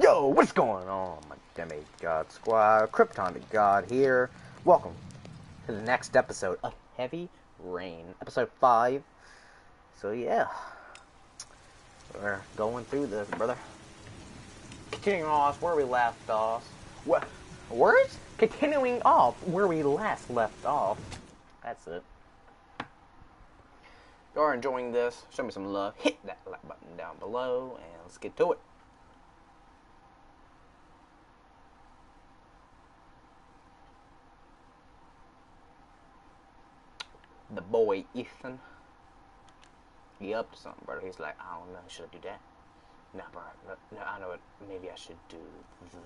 Yo, what's going on, my demigod squad? Krypton the God here. Welcome to the next episode of Heavy Rain, episode 5. So yeah, we're going through this, brother. Continuing off where we left off. What? Words? Continuing off where we last left off. That's it. If you are enjoying this, show me some love. Hit that like button down below, and let's get to it. The boy Ethan, he up to something, brother. He's like, I don't know, should I do that? Nah, bro, no, I know it. Maybe I should do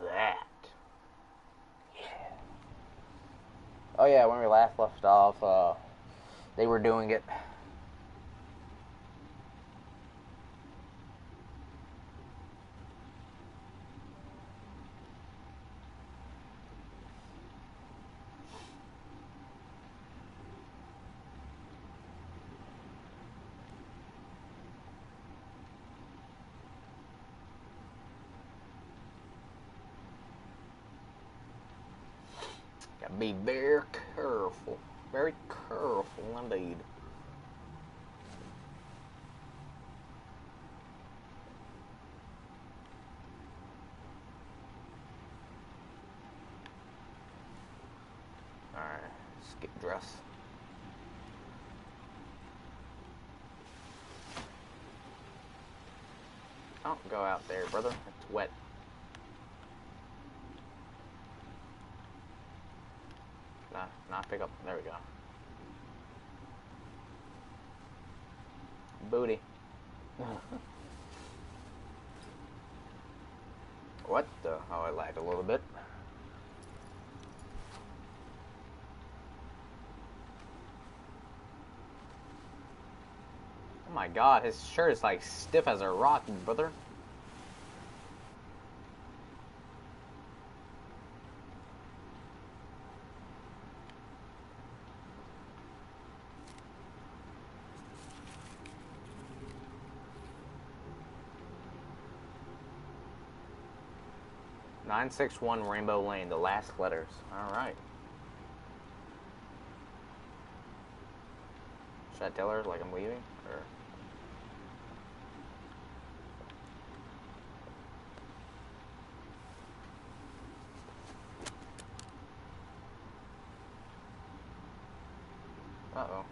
that. Yeah. Oh yeah, when we last left off, they were doing it. Gotta be very careful. Very careful indeed. Alright, skip dress. Don't go out there, brother. It's wet. Not pick up. There we go. Booty. What the? Oh, I lagged a little bit. Oh my god, his shirt is like stiff as a rock, brother. "961 Rainbow Lane," the last letters. Alright. Should I tell her like I'm leaving? Or uh-oh.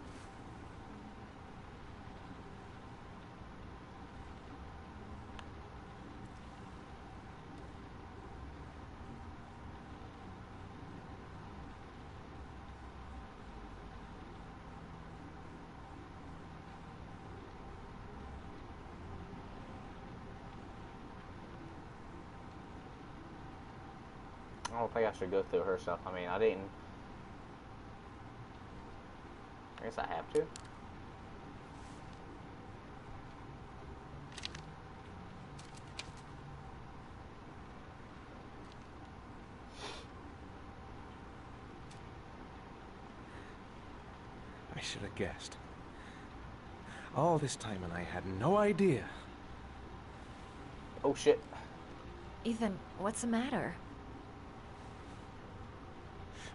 I don't think I should go through her stuff. I mean, I didn't. I guess I have to. I should have guessed. All this time and I had no idea. Oh shit. Ethan, what's the matter?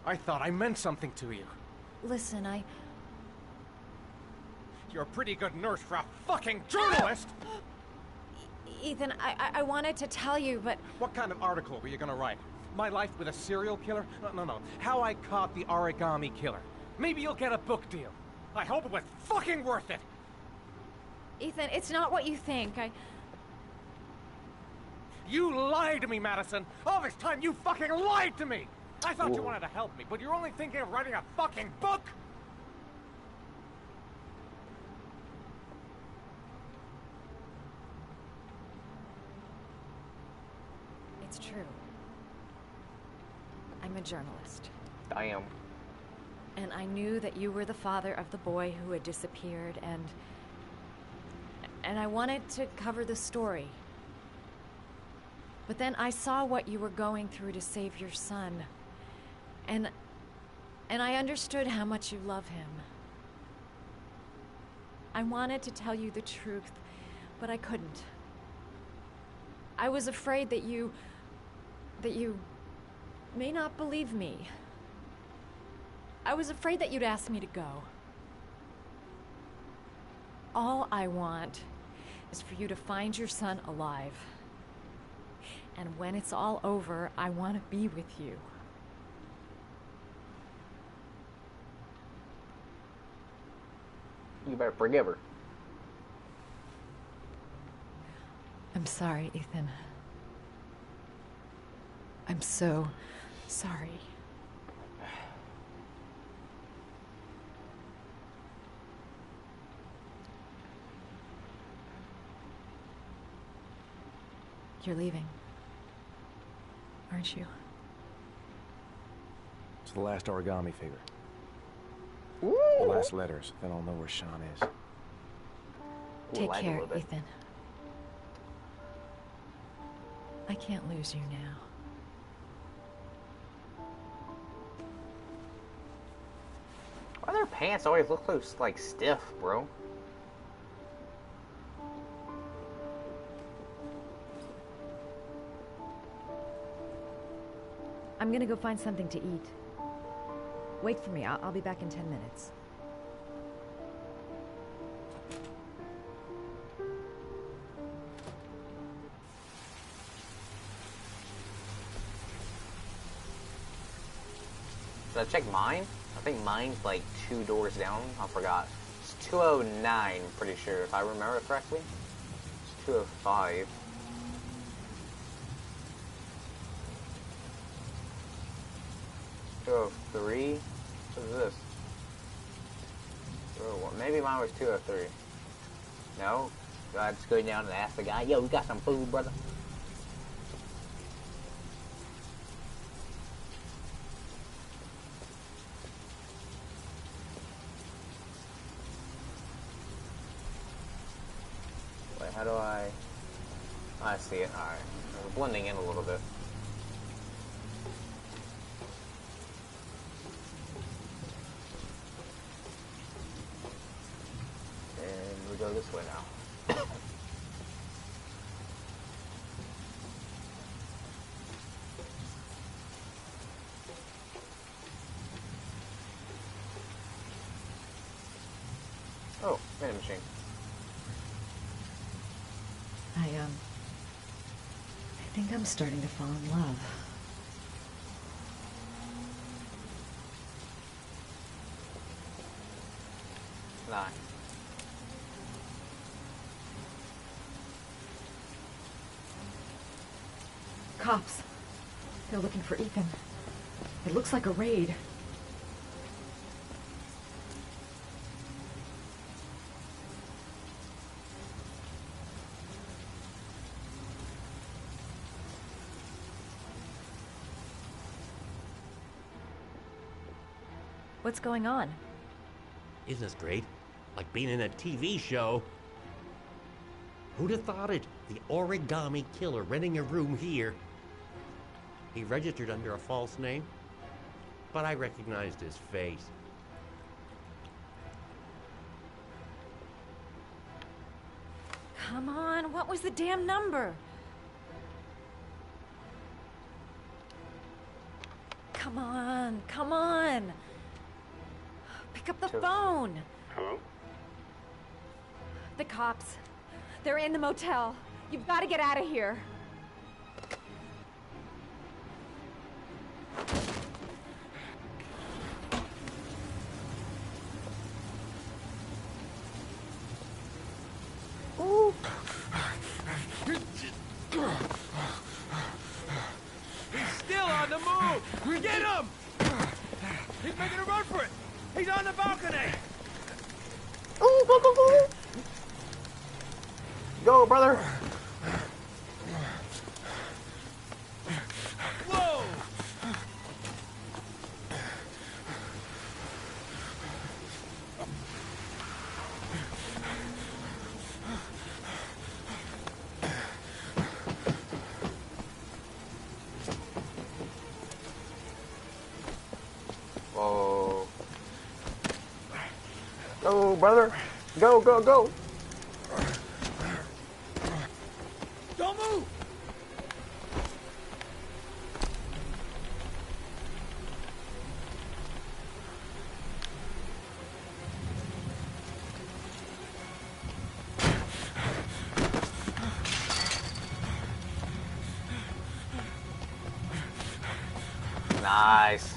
I thought I meant something to you. Listen, You're a pretty good nurse for a fucking journalist! Ethan, I wanted to tell you, but... What kind of article were you gonna write? My life with a serial killer? No. How I caught the Origami Killer. Maybe you'll get a book deal. I hope it was fucking worth it! Ethan, it's not what you think. You lied to me, Madison! All this time you fucking lied to me! I thought you wanted to help me, but you're only thinking of writing a fucking book! It's true. I'm a journalist. I am. And I knew that you were the father of the boy who had disappeared, and I wanted to cover the story. But then I saw what you were going through to save your son. And I understood how much you love him. I wanted to tell you the truth, but I couldn't. I was afraid that you may not believe me. I was afraid that you'd ask me to go. All I want is for you to find your son alive. And when it's all over, I want to be with you. You better forgive her. I'm sorry, Ethan. I'm so sorry. You're leaving, aren't you? It's the last origami figure. Ooh. The last letters. Then I'll know where Sean is. Take like care, Ethan. I can't lose you now. Why their pants always look so, like, stiff, bro? I'm gonna go find something to eat. Wait for me. I'll be back in 10 minutes. Did I check mine? I think mine's like 2 doors down. I forgot. It's 209, pretty sure, if I remember correctly. It's 205. Oh, 3? What is this? Oh, maybe mine was 203. No? I just go down and ask the guy, yo, we got some food, brother? Wait, how do I see it. Alright. We're blending in a little bit. Go this way now. Oh, vending machine. I think I'm starting to fall in love. Nah. Cops. They're looking for Ethan. It looks like a raid. What's going on? Isn't this great? Like being in a TV show. Who'd have thought it? The Origami Killer renting a room here. He registered under a false name, but I recognized his face. Come on, what was the damn number? Come on, come on. Pick up the phone. Hello? The cops. They're in the motel. You've got to get out of here. Ooh. He's still on the move! Get him! He's making a run for it! He's on the balcony! Ooh, go, go, go! Go, brother! Whoa! Whoa. Go, brother! Go, go, go! Don't move! Nice.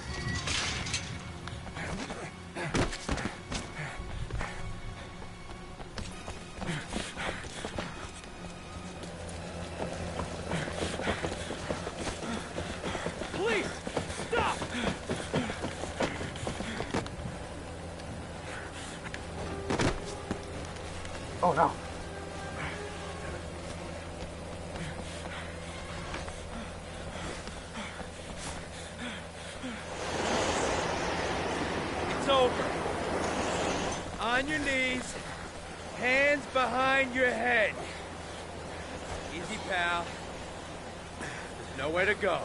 Please, stop! Oh no. It's over. On your knees, hands behind your head. Easy, pal. There's nowhere to go.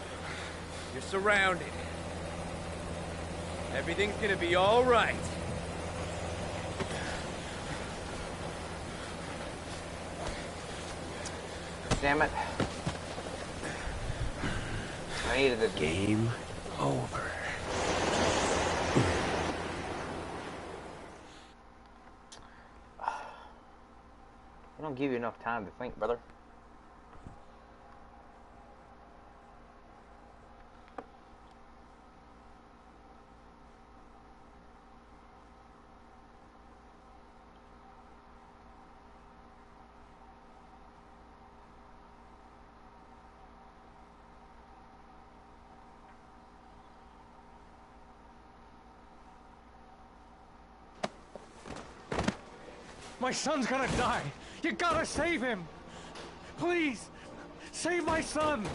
You're surrounded. Everything's gonna be all right. Damn it. I needed the Game over. I don't give you enough time to think, brother. My son's gonna die. You gotta save him. Please, save my son.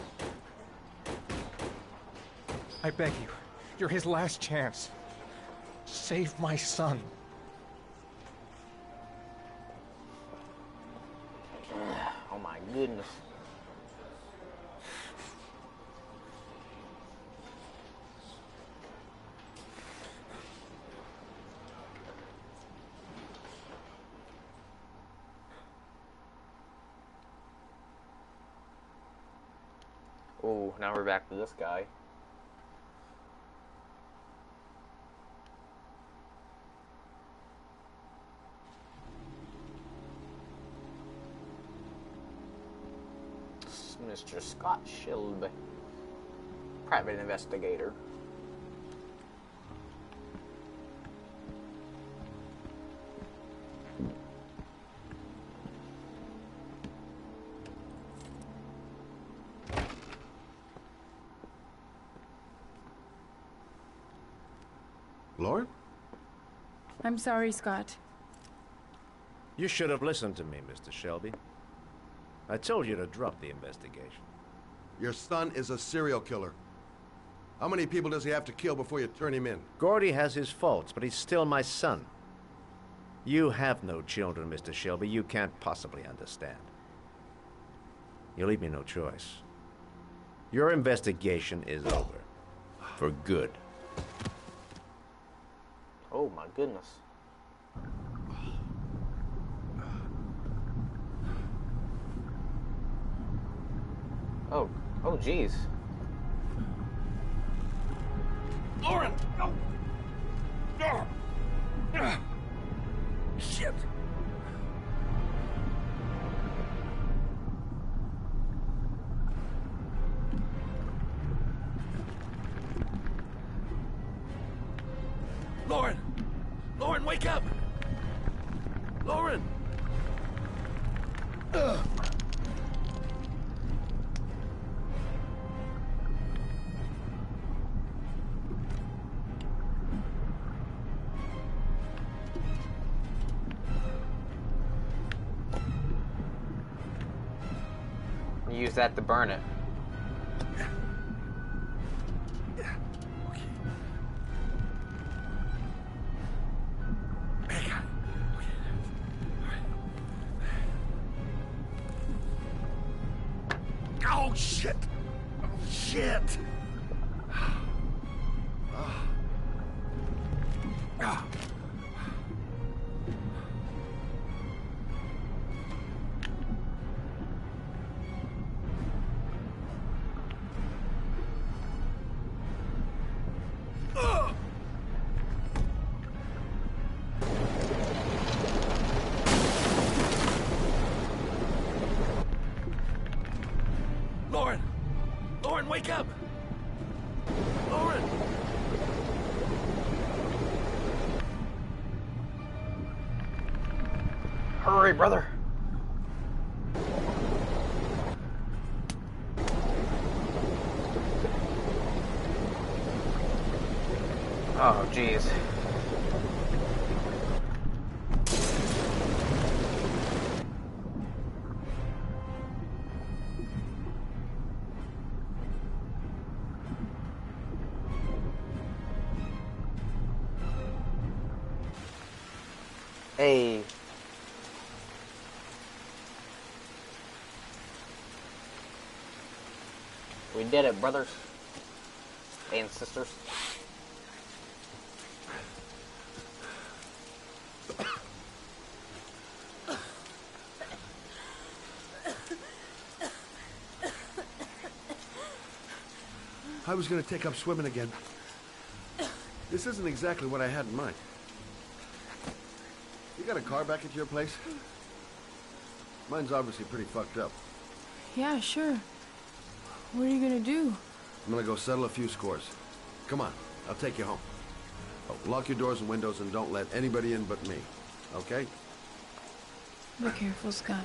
I beg you. You're his last chance. Save my son. Oh my goodness. Oh, now we're back to this guy. Mr. Scott Shelby, private investigator. Lauren? I'm sorry, Scott. You should have listened to me, Mr. Shelby. I told you to drop the investigation. Your son is a serial killer. How many people does he have to kill before you turn him in? Gordy has his faults, but he's still my son. You have no children, Mr. Shelby. You can't possibly understand. You leave me no choice. Your investigation is over. For good. Oh my goodness. Oh geez. Lauren! No! No! Shit! Lauren! Lauren, wake up! Lauren! Use that to burn it. Oh, shit! Oh, shit! Lauren! Lauren, wake up! Lauren! Hurry, brother. Oh, jeez. Hey. We did it, brothers and sisters. I was gonna take up swimming again. This isn't exactly what I had in mind. You got a car back at your place? Mine's obviously pretty fucked up. Yeah, sure. What are you gonna do? I'm gonna go settle a few scores. Come on, I'll take you home. Oh, lock your doors and windows and don't let anybody in but me. Okay? Be careful, Scott.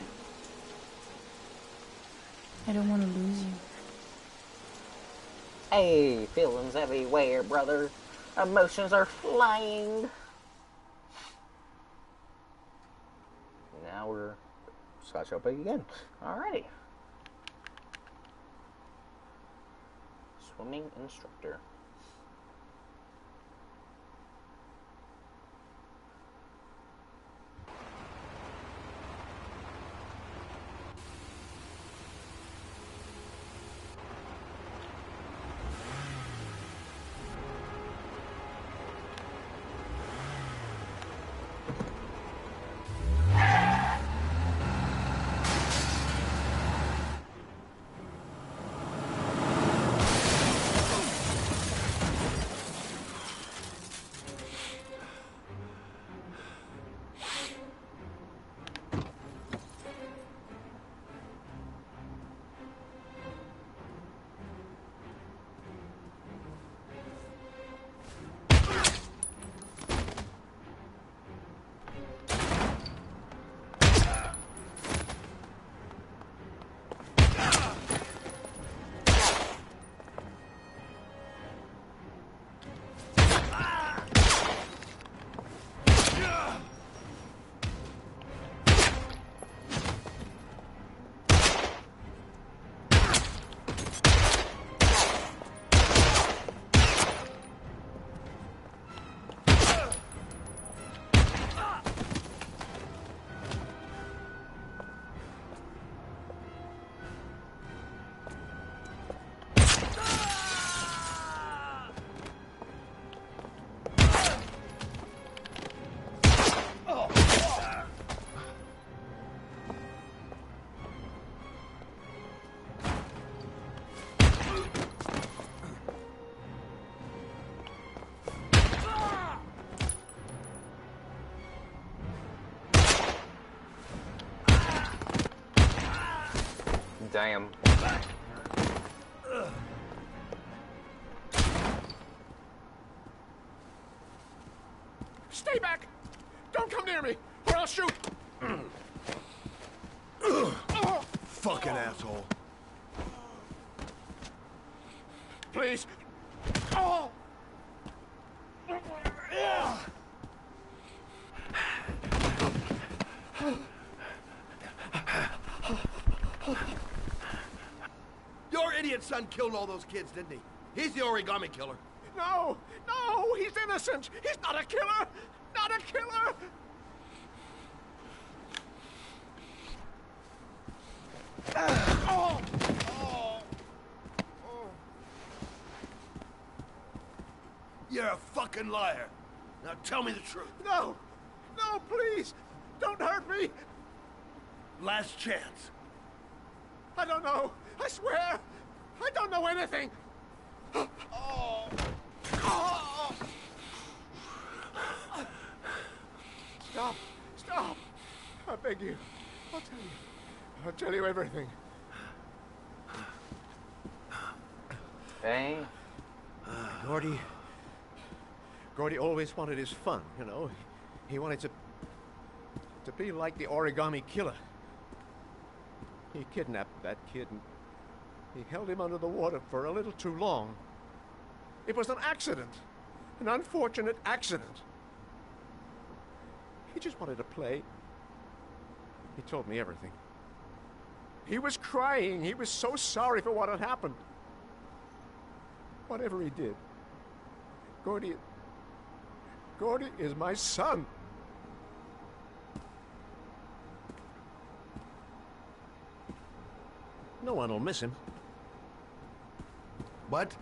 I don't want to lose you. Hey, feelings everywhere, brother. Emotions are flying. Now we're Scott Shelby again. Alrighty. Swimming instructor. Damn. Stay back! Don't come near me, or I'll shoot! Fucking asshole. Please. Oh! Your idiot son killed all those kids, didn't he? He's the Origami Killer. No! No! He's innocent! He's not a killer! Not a killer! Oh! Oh! Oh! You're a fucking liar. Now tell me the truth. No! No, please! Don't hurt me! Last chance. I don't know! I swear! I don't know anything! Oh! Oh! Stop! Stop! I beg you. I'll tell you. I'll tell you everything. Okay. Gordy always wanted his fun, you know. He wanted to be like the Origami Killer. He kidnapped that kid and he held him under the water for a little too long. It was an accident. An unfortunate accident. He just wanted to play. He told me everything. He was crying. He was so sorry for what had happened. Whatever he did, Gordy is my son. No one will miss him. What?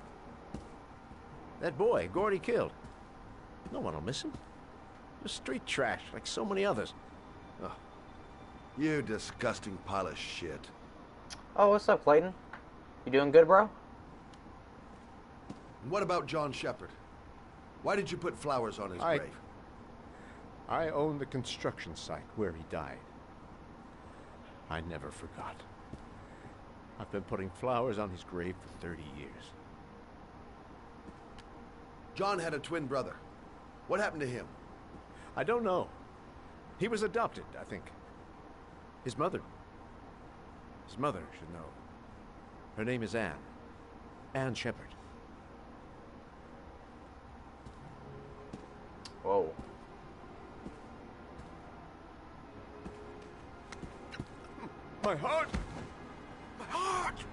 That boy, Gordy killed. No one will miss him. Just street trash, like so many others. Oh, you disgusting pile of shit. Oh, what's up, Clayton? You doing good, bro? And what about John Shepard? Why did you put flowers on his grave? I own the construction site where he died. I never forgot. I've been putting flowers on his grave for 30 years. John had a twin brother. What happened to him? I don't know. He was adopted, I think. His mother should know. Her name is Anne. Anne Shepard. Whoa. My heart! My heart!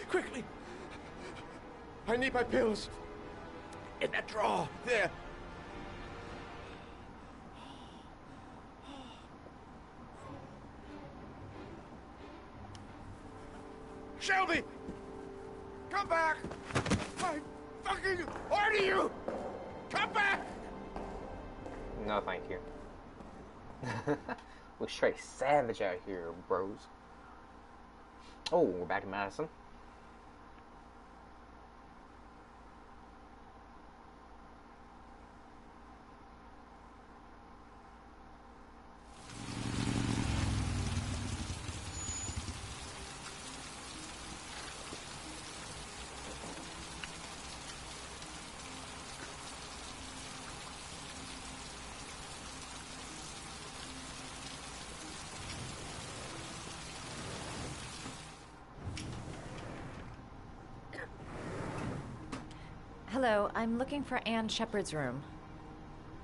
Quickly! I need my pills. In that drawer, there. Shelby! Come back! I fucking order you! Come back! No, thank you. We're straight savage out here, bros. Oh, we're back in Madison. Hello, I'm looking for Anne Shepard's room.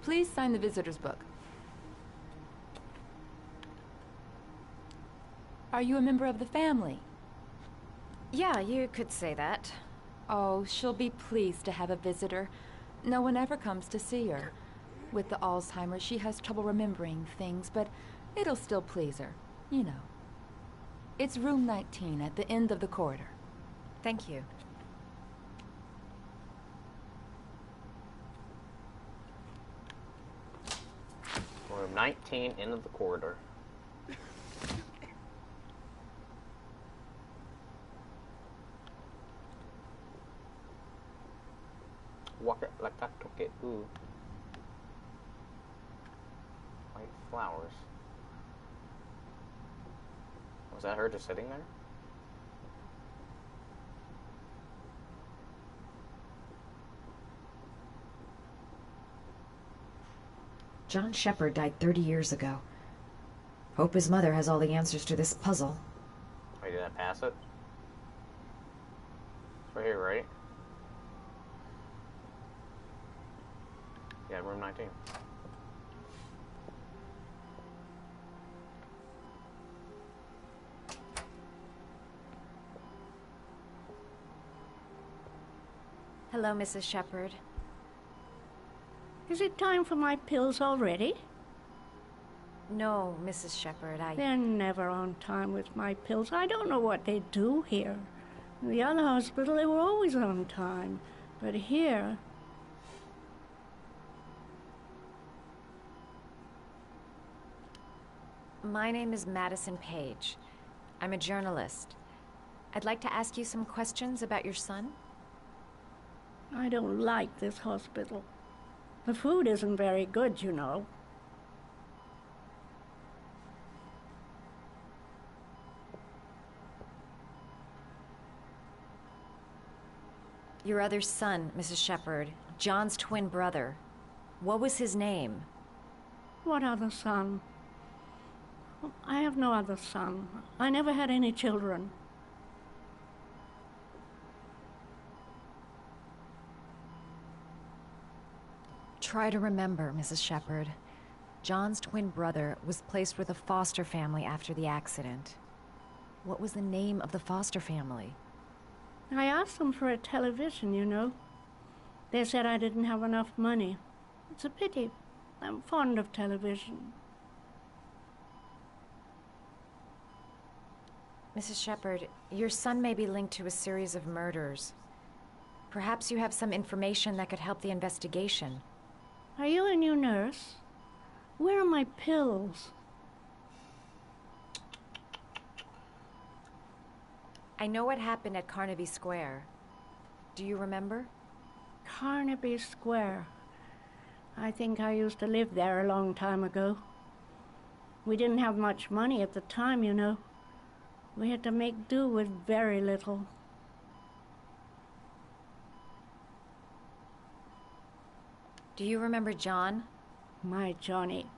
Please sign the visitor's book. Are you a member of the family? Yeah, you could say that. Oh, she'll be pleased to have a visitor. No one ever comes to see her. With the Alzheimer's, she has trouble remembering things, but it'll still please her. You know. It's room 19 at the end of the corridor. Thank you. Room 19, end of the corridor. Walk it like I took it. Ooh. White flowers. Was that her just sitting there? John Shepard died 30 years ago. Hope his mother has all the answers to this puzzle. Wait, did I pass it? It's right here, right? Yeah, room 19. Hello, Mrs. Shepard. Is it time for my pills already? No, Mrs. Shepard, They're never on time with my pills. I don't know what they do here. In the other hospital, they were always on time. But here... My name is Madison Page. I'm a journalist. I'd like to ask you some questions about your son. I don't like this hospital. The food isn't very good, you know. Your other son, Mrs. Shepherd, John's twin brother. What was his name? What other son? I have no other son. I never had any children. Try to remember, Mrs. Shepherd. John's twin brother was placed with a foster family after the accident. What was the name of the foster family? I asked them for a television, you know. They said I didn't have enough money. It's a pity. I'm fond of television. Mrs. Shepherd, your son may be linked to a series of murders. Perhaps you have some information that could help the investigation. Are you a new nurse? Where are my pills? I know what happened at Carnaby Square. Do you remember? Carnaby Square. I think I used to live there a long time ago. We didn't have much money at the time, you know. We had to make do with very little. Do you remember John? My Johnny.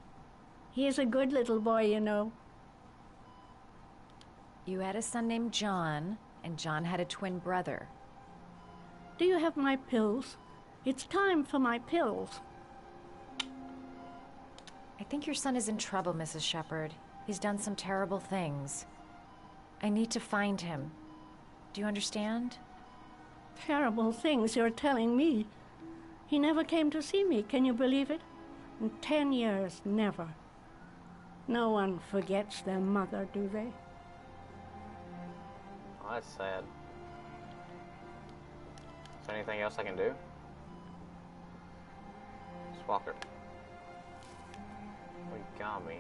He is a good little boy, you know. You had a son named John, and John had a twin brother. Do you have my pills? It's time for my pills. I think your son is in trouble, Mrs. Shepherd. He's done some terrible things. I need to find him. Do you understand? Terrible things you're telling me. He never came to see me, can you believe it? In 10 years, never. No one forgets their mother, do they? Oh, that's sad. Is there anything else I can do? Walker. Origami.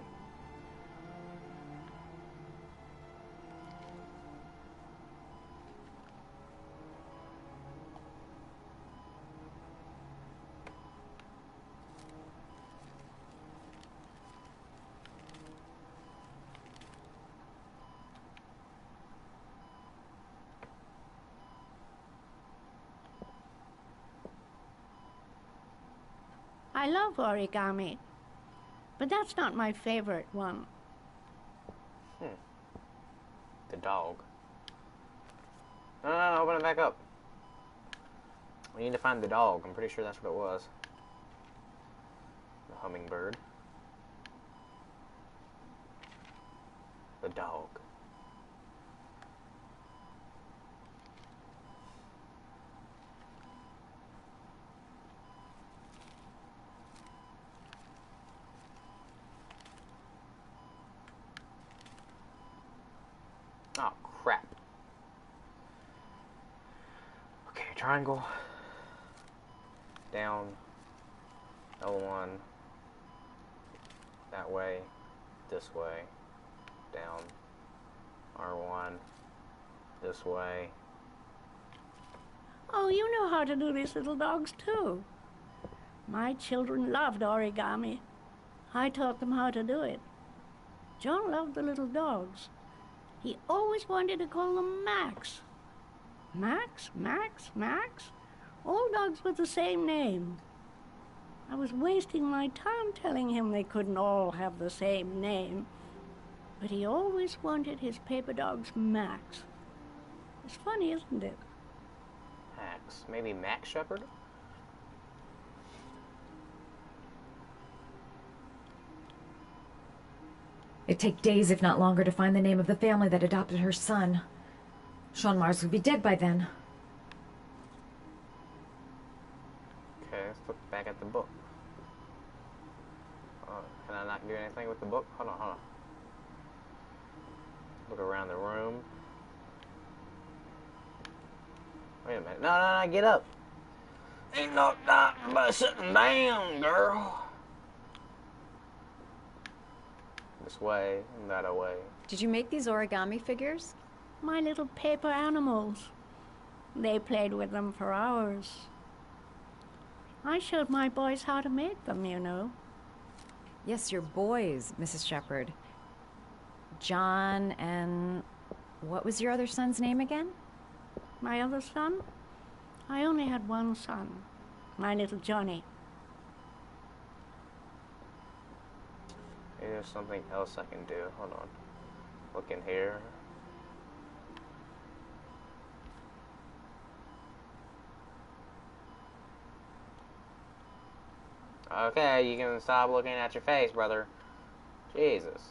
I love origami, but that's not my favorite one. The dog. No, open it back up. We need to find the dog. I'm pretty sure that's what it was. The hummingbird. The dog. Oh, crap. Okay, triangle. Down. L1. That way. This way. Down. R1. This way. Oh, you know how to do these little dogs, too. My children loved origami. I taught them how to do it. John loved the little dogs. He always wanted to call them Max. Max, Max, Max. All dogs with the same name. I was wasting my time telling him they couldn't all have the same name. But he always wanted his paper dogs Max. It's funny, isn't it? Max. Maybe Max Shepherd? It'd take days, if not longer, to find the name of the family that adopted her son. Sean Mars would be dead by then. Okay, let's look back at the book. Can I not do anything with the book? Hold on. Look around the room. Wait a minute. No, get up. Ain't no doctor by sitting down, girl. This way, and that way. Did you make these origami figures? My little paper animals. They played with them for hours. I showed my boys how to make them, you know. Yes, your boys, Mrs. Shepherd. John and... what was your other son's name again? My other son? I only had one son, my little Johnny. Maybe there's something else I can do. Hold on. Look in here. Okay, you can stop looking at your face, brother. Jesus.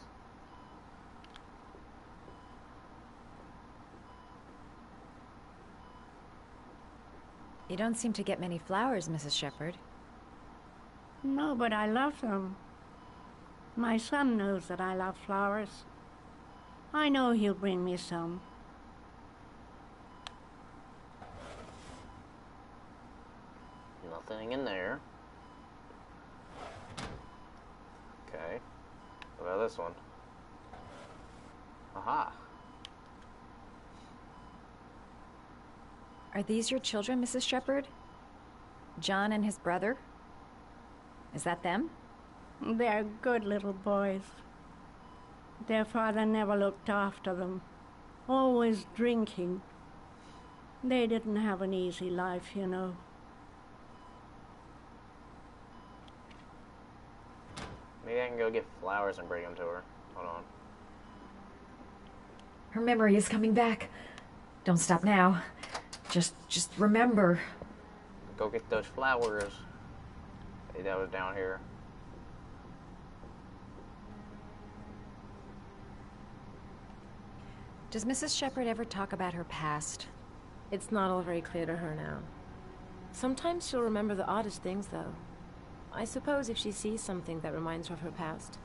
You don't seem to get many flowers, Mrs. Shepherd. No, but I love them. My son knows that I love flowers. I know he'll bring me some. Nothing in there. Okay. What about this one? Aha. Are these your children, Mrs. Shepherd? John and his brother? Is that them? They're good little boys. Their father never looked after them, always drinking. They didn't have an easy life, you know. Maybe I can go get flowers and bring them to her. Hold on. Her memory is coming back. Don't stop now. Just remember. Go get those flowers. Hey, that was down here. Does Mrs. Shepherd ever talk about her past? It's not all very clear to her now. Sometimes she'll remember the oddest things, though. I suppose if she sees something that reminds her of her past.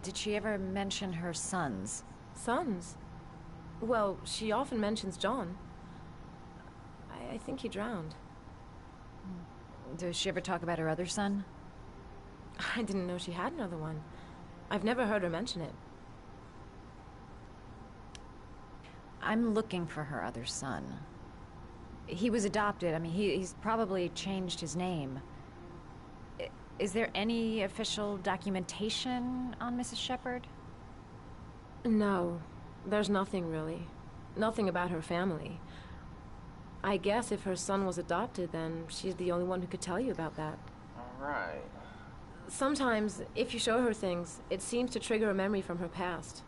Did she ever mention her sons? Sons? Well, she often mentions John. I think he drowned. Does she ever talk about her other son? I didn't know she had another one. I've never heard her mention it. I'm looking for her other son. He was adopted. I mean, he's probably changed his name. Is there any official documentation on Mrs. Shepherd? No, there's nothing really. Nothing about her family. I guess if her son was adopted, then she's the only one who could tell you about that. Alright. Sometimes, if you show her things, it seems to trigger a memory from her past.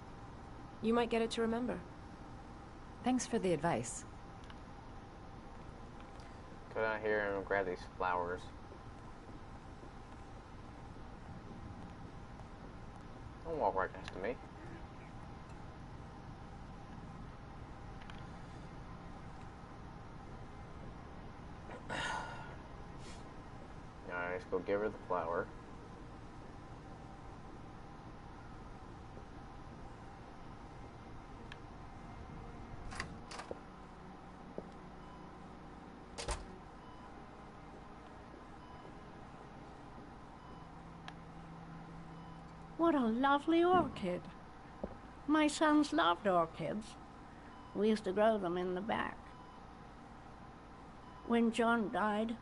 You might get it to remember. Thanks for the advice. Go down here and grab these flowers. Don't walk right next to me. Alright, let's go give her the flower. What a lovely orchid. My sons loved orchids. We used to grow them in the back. When John died,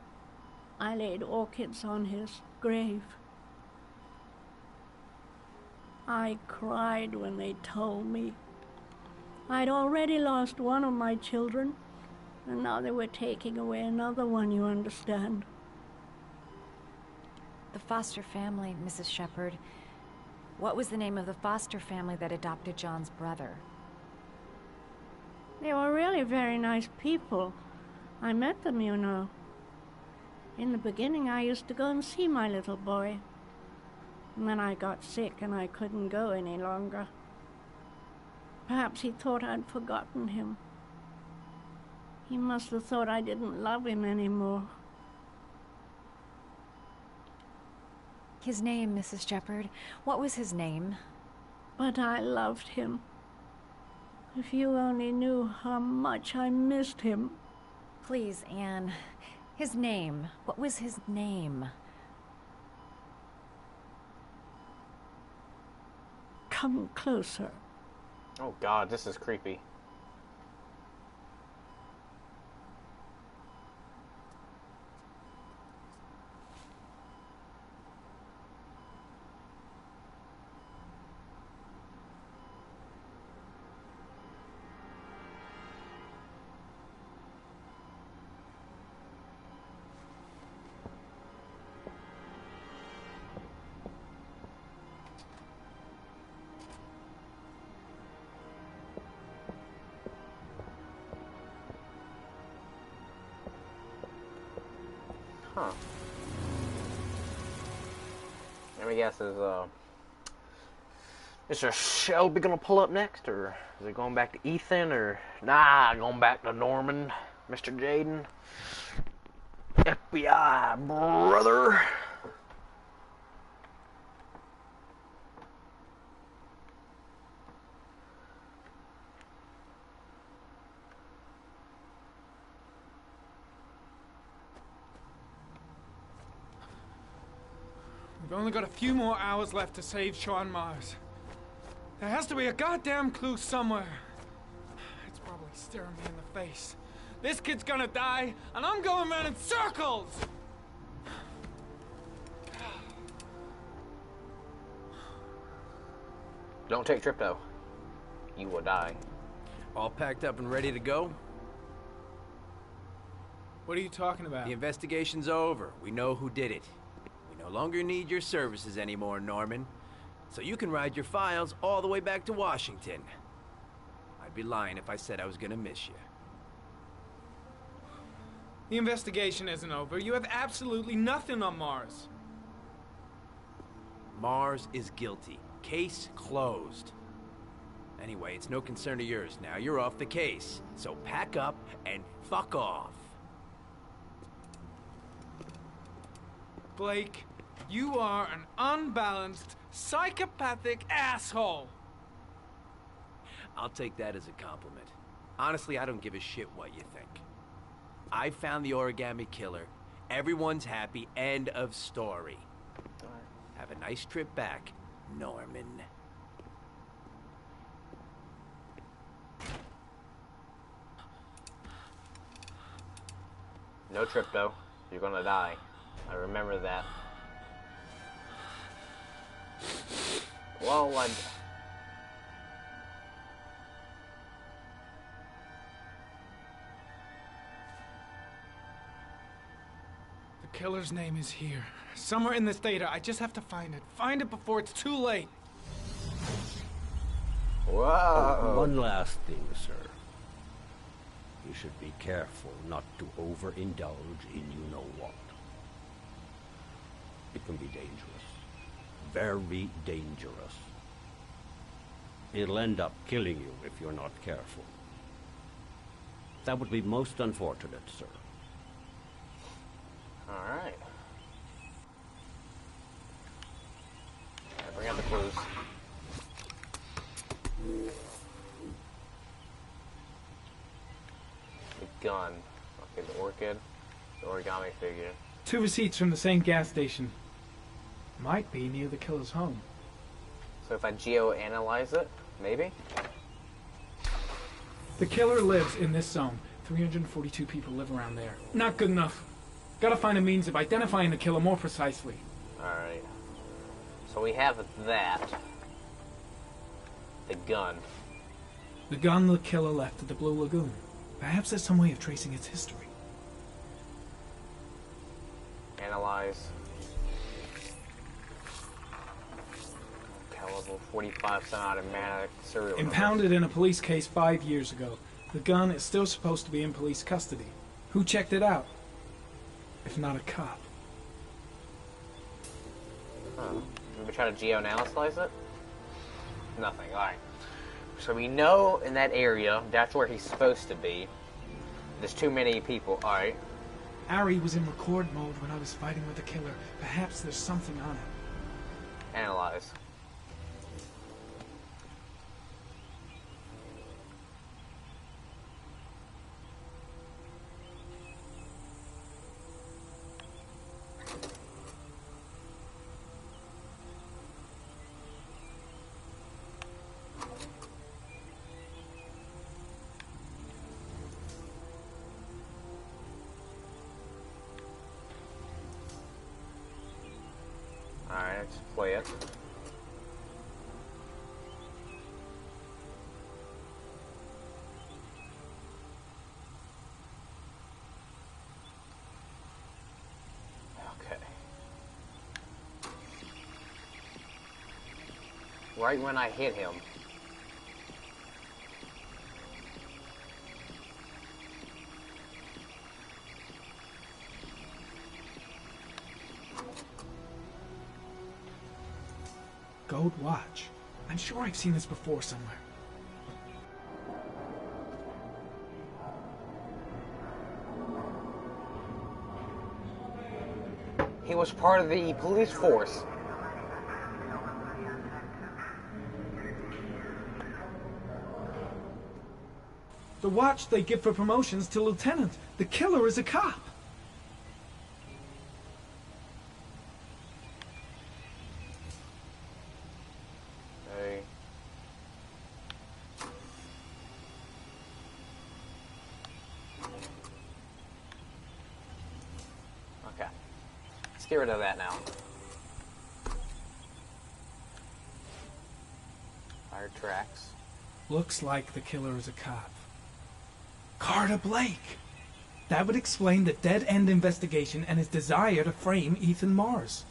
I laid orchids on his grave. I cried when they told me. I'd already lost one of my children, and now they were taking away another one, you understand. The foster family, Mrs. Shepherd. What was the name of the foster family that adopted John's brother? They were really very nice people. I met them, you know. In the beginning, I used to go and see my little boy. And then I got sick and I couldn't go any longer. Perhaps he thought I'd forgotten him. He must have thought I didn't love him anymore. His name, Mrs. Shepherd. What was his name? But I loved him. If you only knew how much I missed him. Please, Anne. His name. What was his name? Come closer. Oh God, this is creepy. Huh. Let me guess, is Mr. Shelby gonna pull up next, or is it going back to Ethan, or nah, going back to Norman, Mr. Jaden, FBI brother? We've only got a few more hours left to save Sean Mars. There has to be a goddamn clue somewhere. It's probably staring me in the face. This kid's gonna die, and I'm going around in circles! Don't take Tripto. You will die. All packed up and ready to go? What are you talking about? The investigation's over. We know who did it. We no longer need your services anymore, Norman. So you can ride your files all the way back to Washington. I'd be lying if I said I was gonna miss you. The investigation isn't over. You have absolutely nothing on Mars. Mars is guilty. Case closed. Anyway, it's no concern of yours now. You're off the case. So pack up and fuck off. Blake, you are an unbalanced, psychopathic asshole. I'll take that as a compliment. Honestly, I don't give a shit what you think. I found the Origami Killer. Everyone's happy. End of story. Have a nice trip back, Norman. No Tripto. You're gonna die. I remember that. Well, The killer's name is here. Somewhere in this data. I just have to find it. Find it before it's too late. Whoa. One last thing, sir. You should be careful not to overindulge in you-know-what. It can be dangerous. Very dangerous. It'll end up killing you if you're not careful. That would be most unfortunate, sir. alright. Bring out the clues. The gun. Okay, the orchid. The origami figure. 2 receipts from the same gas station. Might be near the killer's home. So if I geo-analyze it, maybe? The killer lives in this zone. 342 people live around there. Not good enough. Gotta find a means of identifying the killer more precisely. Alright. So we have that. The gun. The gun the killer left at the Blue Lagoon. Perhaps there's some way of tracing its history. Analyze. Caliber 45 semi-automatic serial number. Impounded in a police case 5 years ago. The gun is still supposed to be in police custody. Who checked it out? If not a cop. Huh. Maybe try to geo-analyze it? Nothing. Alright. So we know in that area, that's where he's supposed to be. There's too many people. Alright. Ari was in record mode when I was fighting with the killer. Perhaps there's something on it. Analyze. Alright, let's play it. Okay. Right when I hit him. old watch. I'm sure I've seen this before somewhere. He was part of the police force. The watch they give for promotions to lieutenant. The killer is a cop. Hey. Okay. Let's get rid of that now. Fire tracks. Looks like the killer is a cop. Carter Blake! That would explain the dead-end investigation and his desire to frame Ethan Mars.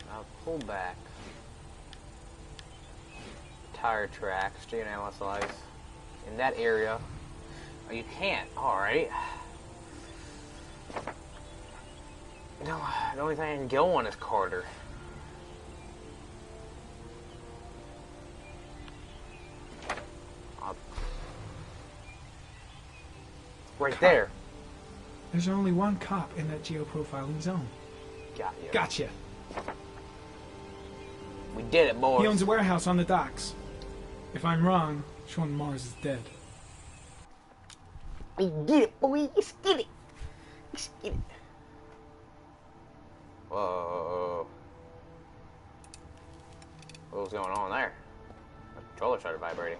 Now pull back. Tire tracks, analyze in that area. Oh, you can't. Alright. No, the only thing I can go on is Carter. Right there. There's only one cop in that Geo Profiling zone. Got you. Gotcha. We did it, boys. He owns a warehouse on the docks. If I'm wrong, Sean Mars is dead. We get it, boy. Let's get it. Let's get it. Whoa. What was going on there? The controller started vibrating.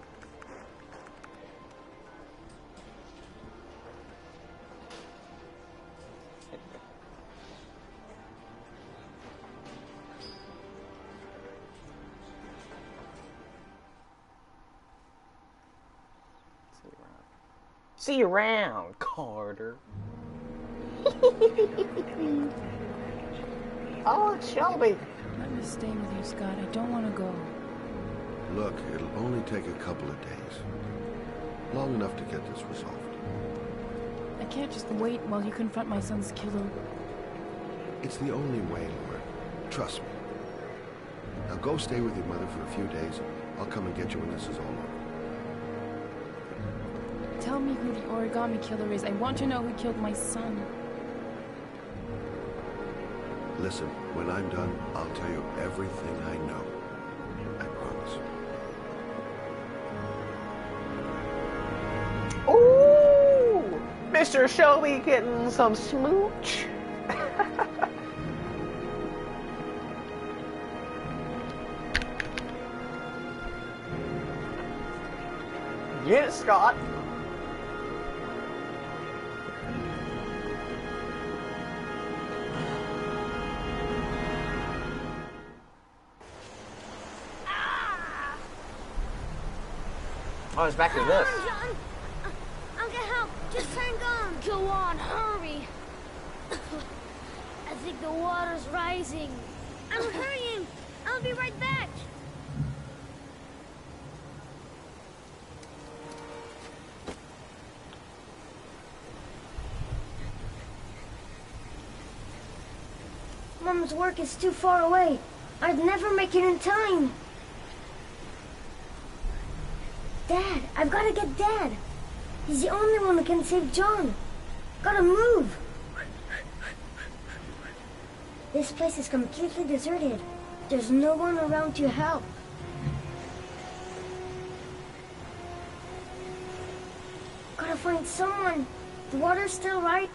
See you around, Carter. Oh, it's Shelby. Let me stay with you, Scott. I don't want to go. Look, it'll only take a couple of days. Long enough to get this resolved. I can't just wait while you confront my son's killer. It's the only way, Laura. Trust me. Now go stay with your mother for a few days. I'll come and get you when this is all over. Tell me who the Origami Killer is. I want to know who killed my son. Listen, when I'm done, I'll tell you everything I know. I promise. Ooh! Mr. Shelby getting some smooch. Get it, Scott. Oh, it's back to this. John. I'll get help. Just hang on. Go on, hurry. I think the water's rising. I'm hurrying. I'll be right back. Mom's work is too far away. I'd never make it in time. Dad, I've got to get Dad. He's the only one that can save John. Gotta move. This place is completely deserted. There's no one around to help. Gotta find someone. The water's still right.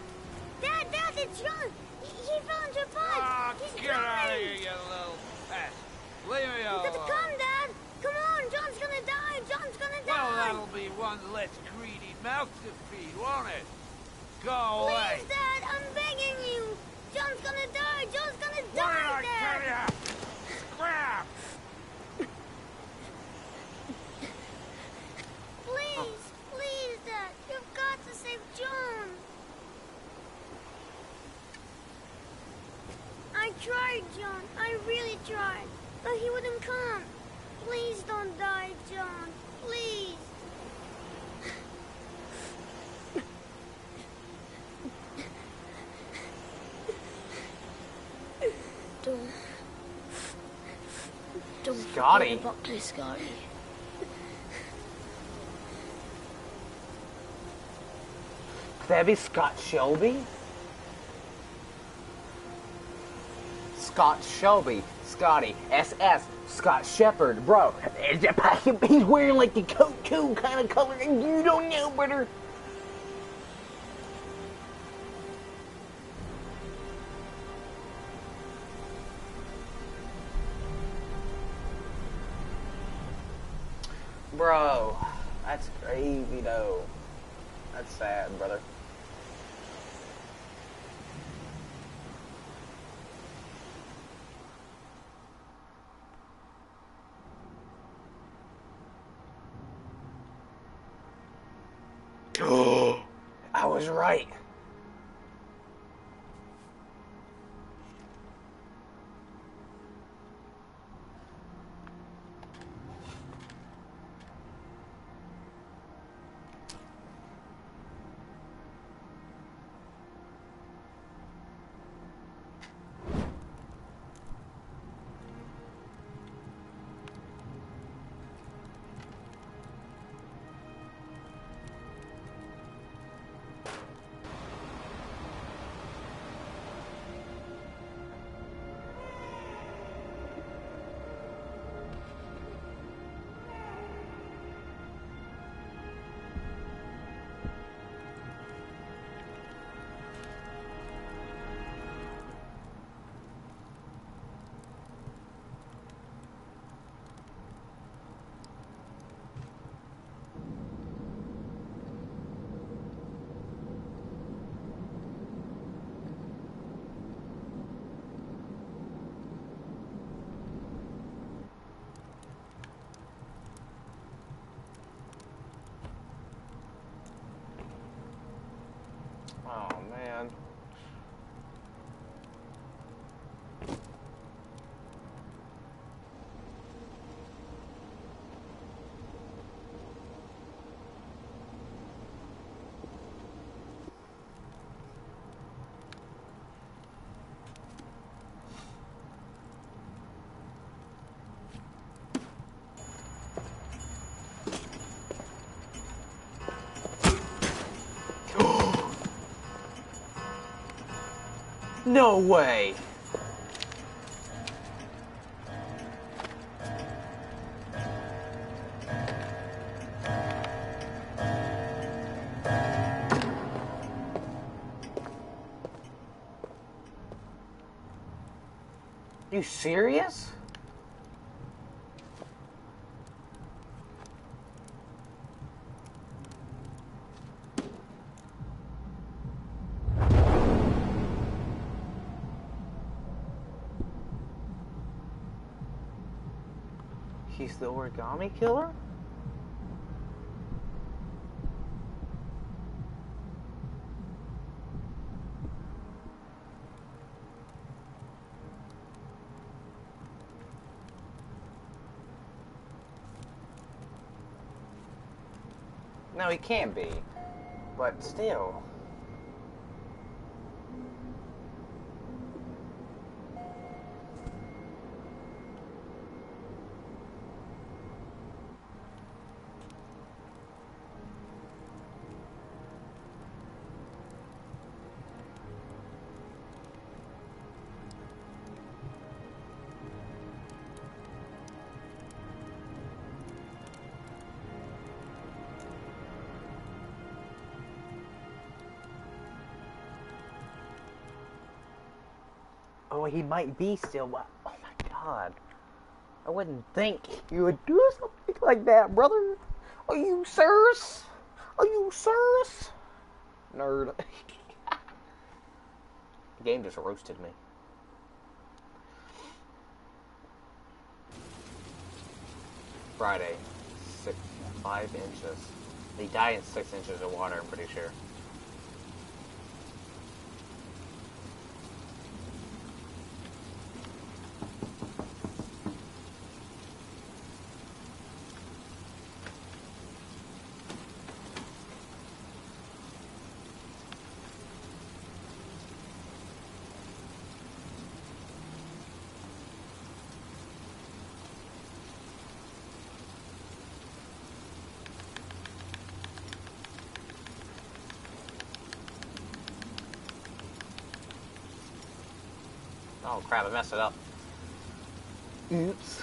Dad, it's John. He fell into a pond. Oh, He's get out of drowning. here, you little pest. Leave me You alone. gotta come, Dad. Come on, John's gonna die. John's gonna die. Well, that'll be one less greedy mouth to feed, won't it? Go away. Please, Dad, I'm begging you. John's gonna die. John's gonna What die, did I Dad. tell ya? Scrap! Please, Dad. You've got to save John. I tried, John. I really tried. But he wouldn't come. Please don't die, John. Please. Scotty. About this, Scotty. Could that be Scott Shelby? Scott Shelby. Scotty. SS. Scott Shepherd. Bro, he's wearing like the coat too kind of color and you don't know, brother. Bro, that's crazy though. That's sad, brother. Oh, I was right. Oh, man. No way! You serious? He's the Origami Killer? No, he can't be. But still. Oh, he might be still. Oh my god. I wouldn't think you would do something like that, brother. Are you serious? Are you serious? Nerd. The game just roasted me. Friday. 5 inches. They die in 6 inches of water, I'm pretty sure. Oh crap, I messed it up. Oops.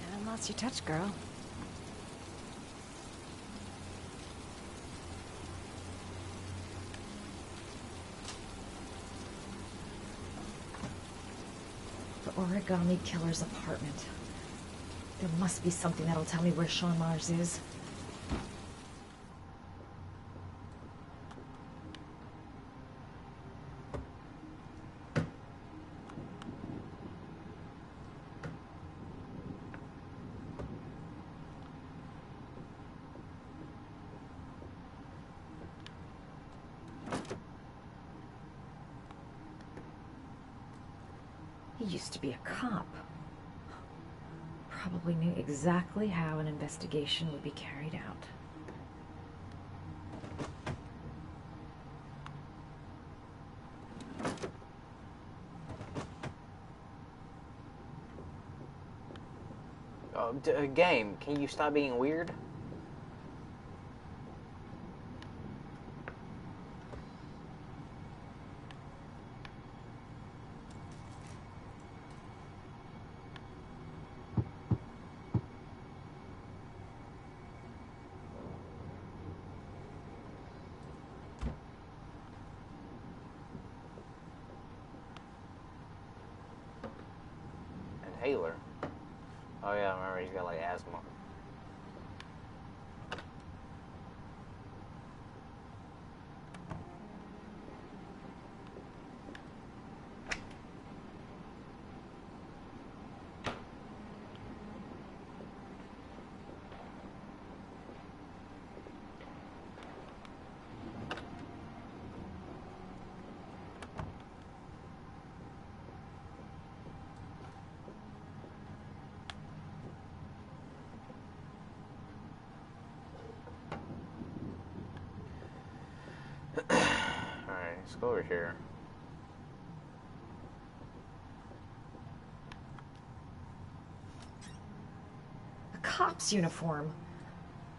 Yeah, lost your touch, girl. The Origami Killer's apartment. There must be something that'll tell me where Sean Mars is. He used to be a cop. Probably knew exactly how an investigation would be carried out. Oh, game, can you stop being weird? Inhaler. Oh yeah, I remember he's got like asthma. Alright, let's go over here. A cop's uniform.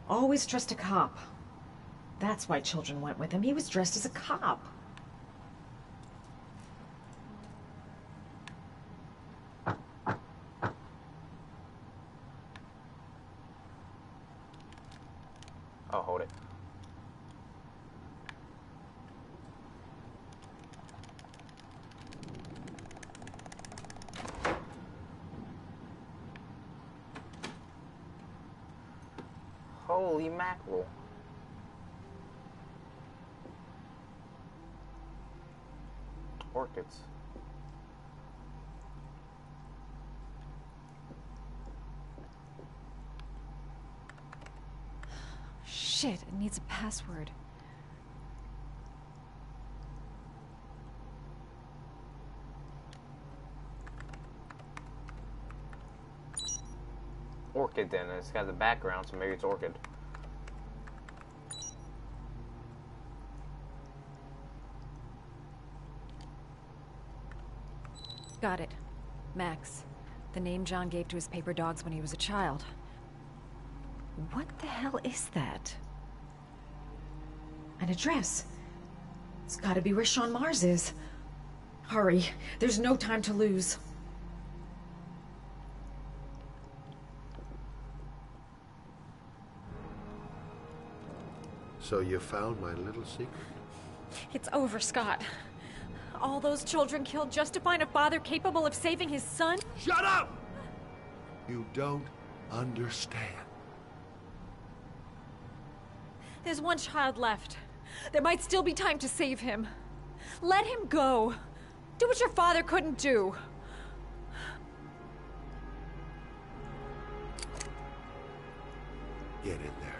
Always trust a cop. That's why children went with him. He was dressed as a cop. Oh, hold it. Holy mackerel. Orchids. Shit, it needs a password. Orchid then, it's got the background, so maybe it's orchid. Got it. Max. The name John gave to his paper dogs when he was a child. What the hell is that? An address. It's gotta be where Sean Mars is. Hurry. There's no time to lose. So you found my little secret? It's over, Scott. All those children killed just to find a father capable of saving his son? Shut up! You don't understand. There's one child left. There might still be time to save him. Let him go. Do what your father couldn't do. Get in there.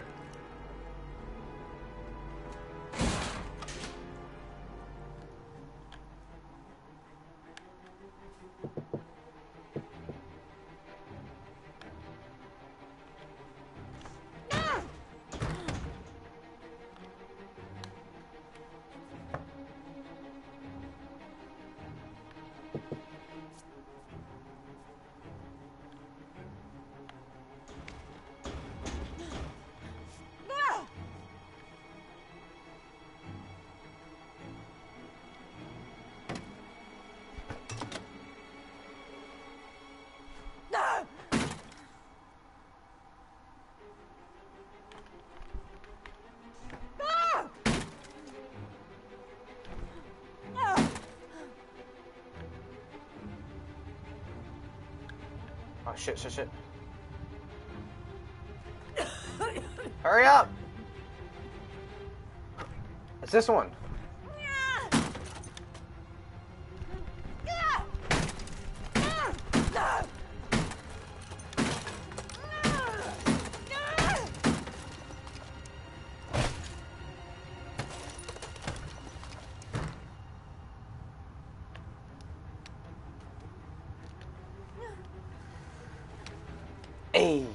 Oh shit, shit, shit. Hurry up! It's this one. Hey.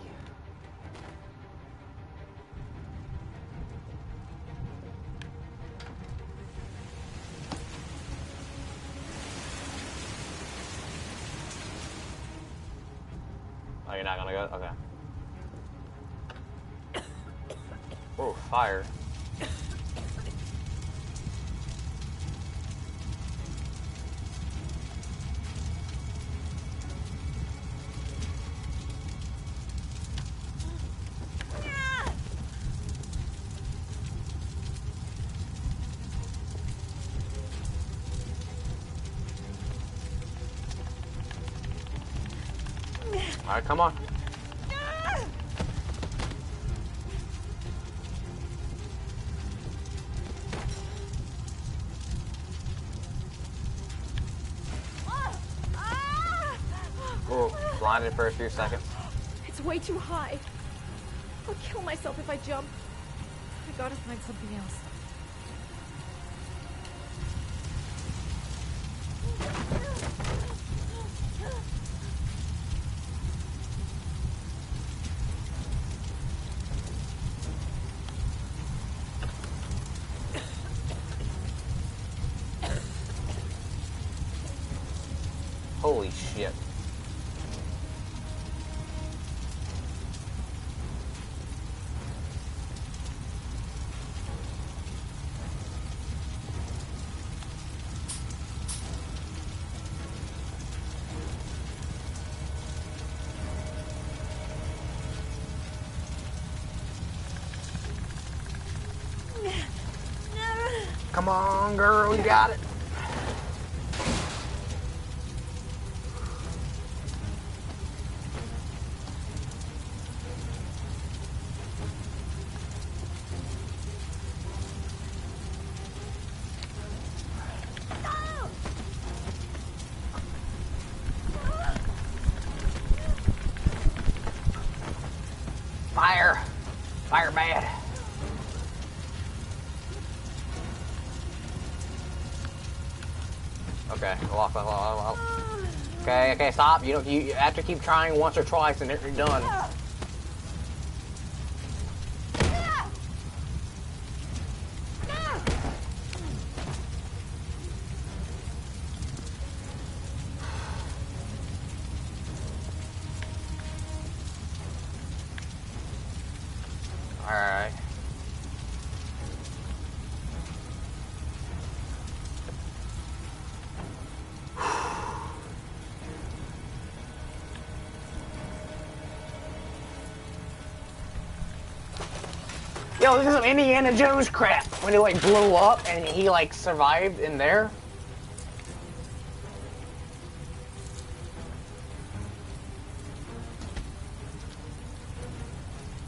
Oh, you're not gonna go? Okay. Oh, fire. Alright, come on. Oh, blinded for a few seconds. It's way too high. I'll kill myself if I jump. I gotta find something else. Holy shit. Come on, girl, you got it. Fire! Fire bad. Okay, walk. Okay, stop. You have to keep trying once or twice and then you're done. Alright. Yo, this is some Indiana Jones crap. When he like blew up and he like survived in there.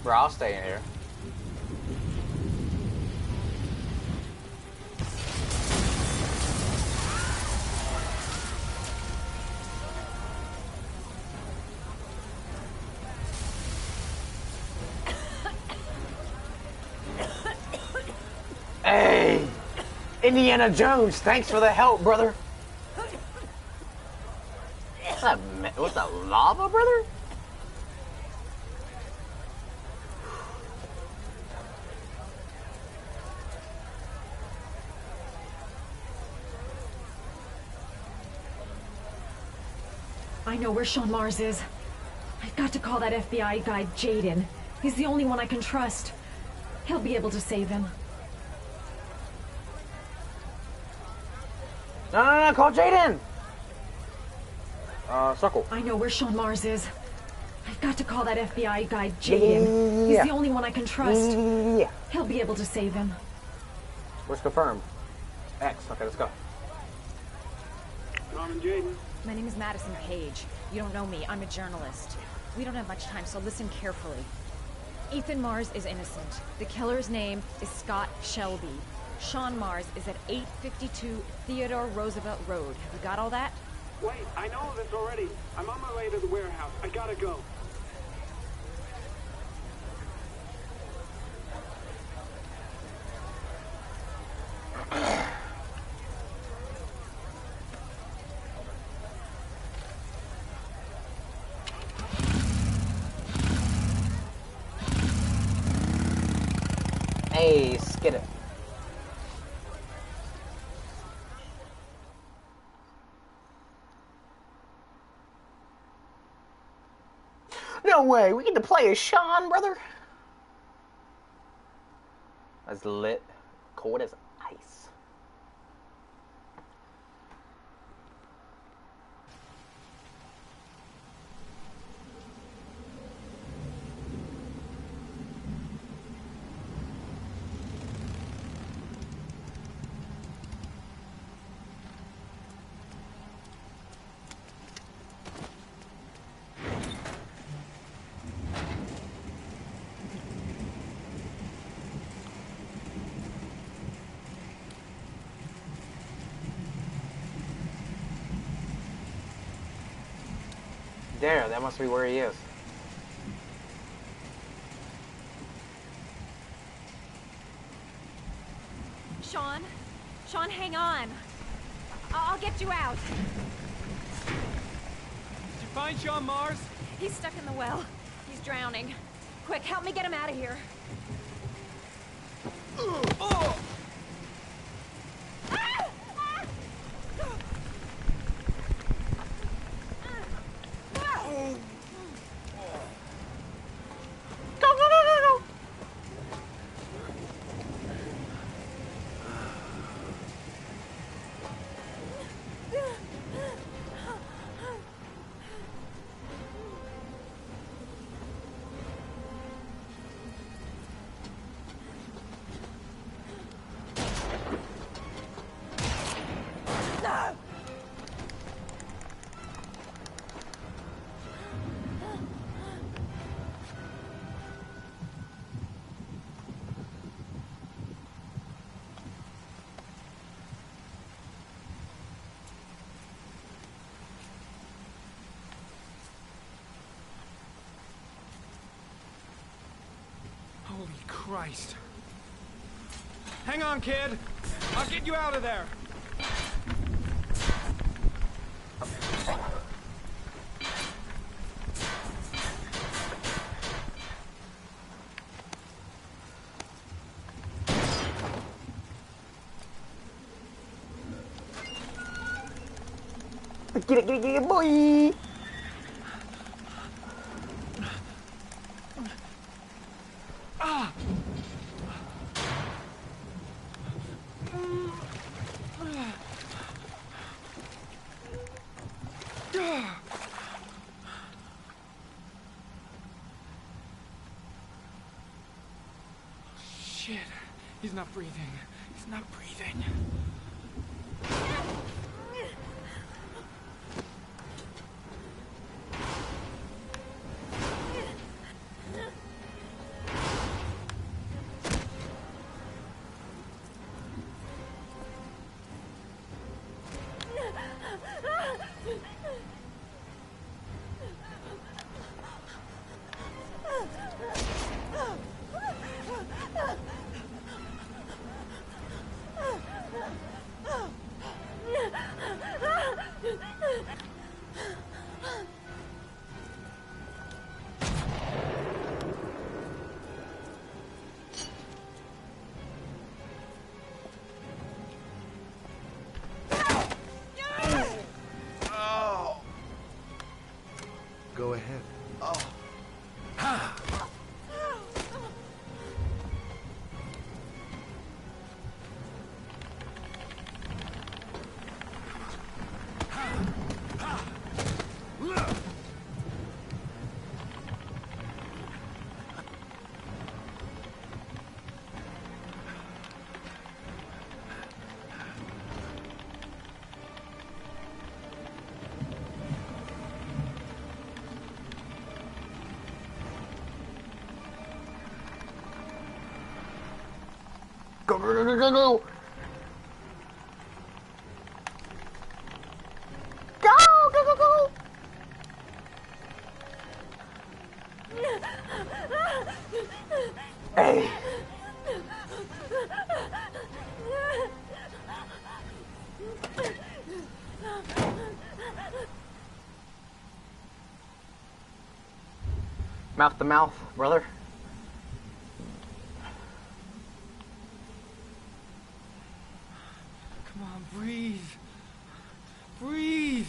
Bro, I'll stay in here. Hey! Indiana Jones, thanks for the help, brother. What's that, lava, brother? I know where Sean Mars is. I've got to call that FBI guy, Jaden. He's the only one I can trust. He'll be able to save him. No, call Jaden! Circle. I know where Sean Mars is. I've got to call that FBI guy, Jaden. He's the only one I can trust. Yeah. He'll be able to save him. Where's confirmed? X. Okay, let's go. My name is Madison Page. You don't know me. I'm a journalist. We don't have much time, so listen carefully. Ethan Mars is innocent. The killer's name is Scott Shelby. Sean Mars is at 852 Theodore Roosevelt Road. Have you got all that? Wait, I know this already. I'm on my way to the warehouse. I gotta go. Hey, skid it. No way, we get to play as Sean, brother. That's lit. Cold as ice. There, that must be where he is. Sean? Sean, hang on. I'll get you out. Did you find Sean Mars? He's stuck in the well. He's drowning. Quick, help me get him out of here. Oh! Holy Christ. Hang on, kid. I'll get you out of there. Get it, boy! Shit. He's not breathing. He's not breathing. Go ahead. Oh. Go, go, go, go, go, go! Go, go, go, go! Hey! Mouth to mouth, brother. Come on, breathe. Breathe.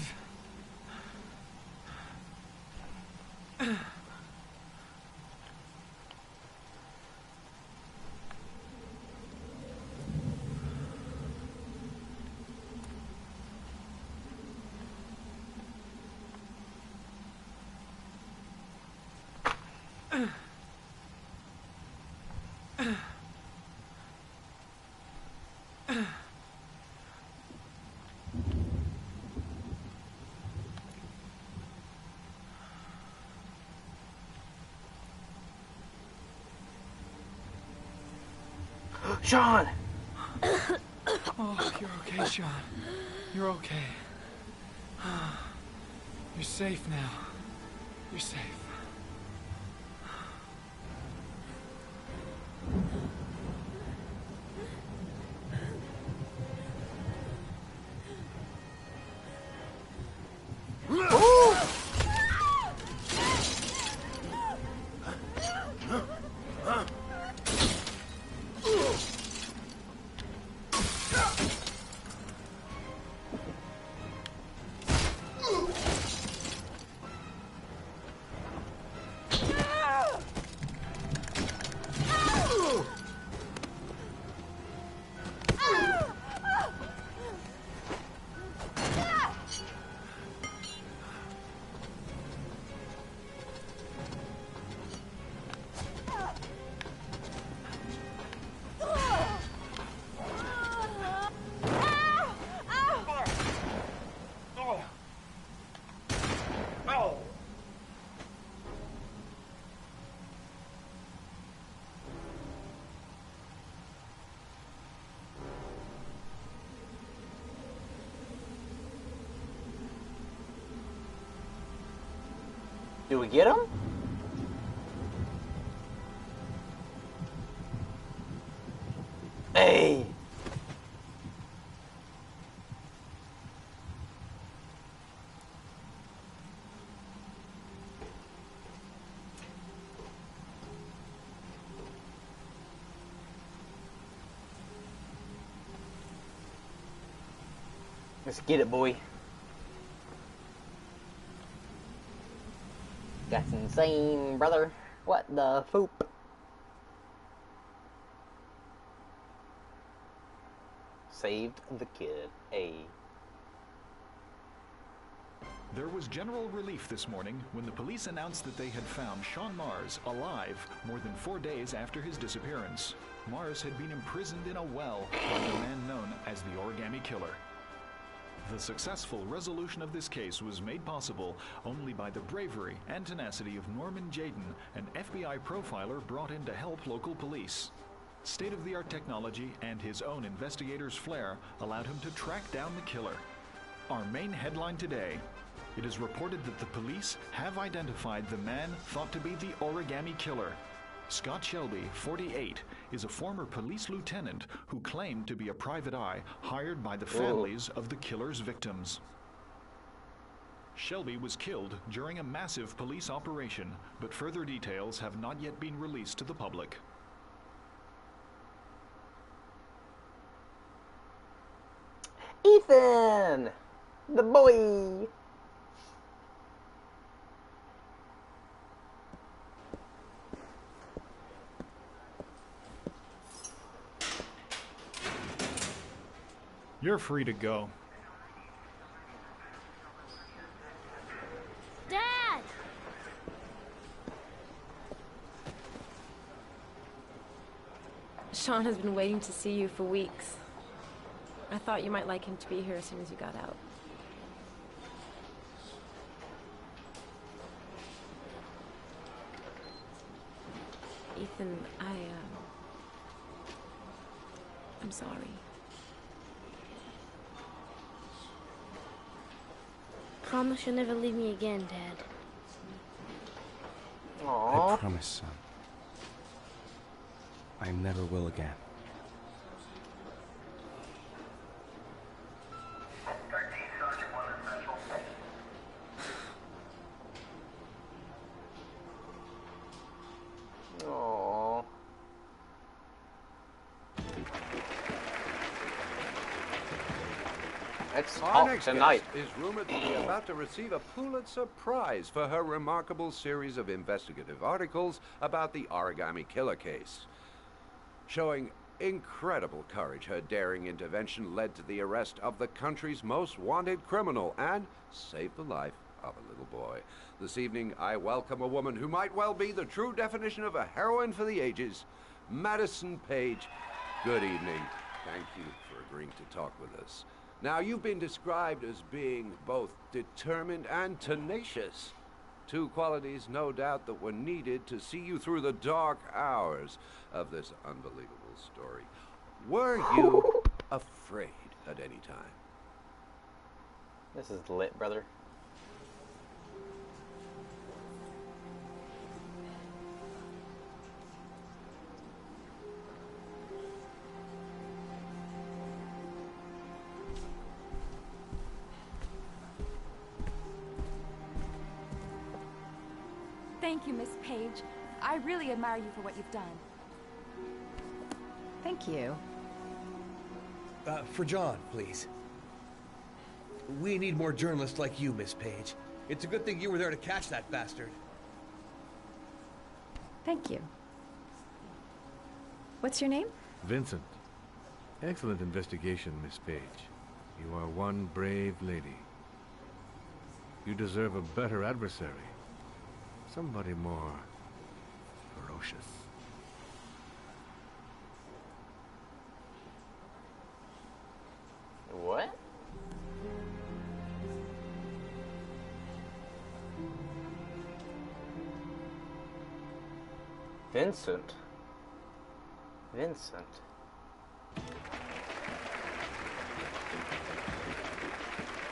Sean! Oh, you're okay, Sean. You're okay. You're safe now. You're safe. Do we get him? Hey! Let's get it, boy. That's insane, brother. What the foop? Saved the kid. There was general relief this morning when the police announced that they had found Sean Mars alive more than 4 days after his disappearance. Mars had been imprisoned in a well by the man known as the Origami Killer. The successful resolution of this case was made possible only by the bravery and tenacity of Norman Jayden, an FBI profiler brought in to help local police. State-of-the-art technology and his own investigator's flair allowed him to track down the killer. Our main headline today: it is reported that the police have identified the man thought to be the Origami Killer. Scott Shelby, 48, is a former police lieutenant who claimed to be a private eye hired by the families of the killer's victims. Shelby was killed during a massive police operation, but further details have not yet been released to the public. Ethan! The boy! You're free to go. Dad! Sean has been waiting to see you for weeks. I thought you might like him to be here as soon as you got out. Ethan, I'm sorry. Promise you'll never leave me again, Dad. I promise, son. I never will again. Aww. It's Our hot next tonight. guest is rumored to be about to receive a Pulitzer Prize for her remarkable series of investigative articles about the Origami Killer case. Showing incredible courage, her daring intervention led to the arrest of the country's most wanted criminal and saved the life of a little boy. This evening, I welcome a woman who might well be the true definition of a heroine for the ages, Madison Page. Good evening. Thank you for agreeing to talk with us. Now, you've been described as being both determined and tenacious. Two qualities, no doubt, that were needed to see you through the dark hours of this unbelievable story. Were you afraid at any time? This is lit, brother. Thank you, Miss Page. I really admire you for what you've done. Thank you. For John, please. We need more journalists like you, Miss Page. It's a good thing you were there to catch that bastard. Thank you. What's your name? Vincent. Excellent investigation, Miss Page. You are one brave lady. You deserve a better adversary. Somebody more ferocious. What? Vincent. Vincent.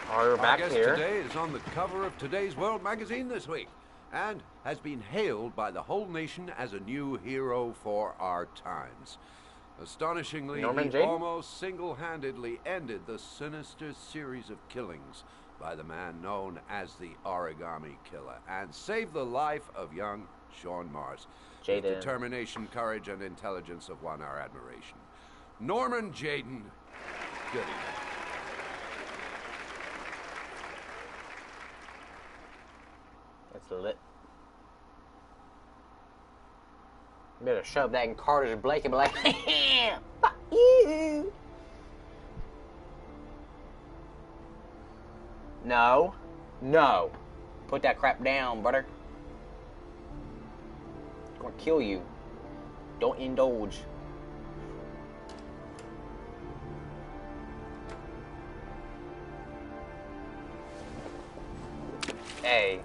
Oh, we're Our back guest here. today is on the cover of today's World magazine this week, and has been hailed by the whole nation as a new hero for our times. Astonishingly, Norman he Jane? almost single-handedly ended the sinister series of killings by the man known as the Origami Killer, and saved the life of young Sean Mars. His Jaden. determination, courage, and intelligence have won our admiration. Norman Jaden, good evening. It's lit. You better shove that in Carter's Blake and be like, fuck you. No. No. Put that crap down, brother. I'm gonna kill you. Don't indulge. Hey.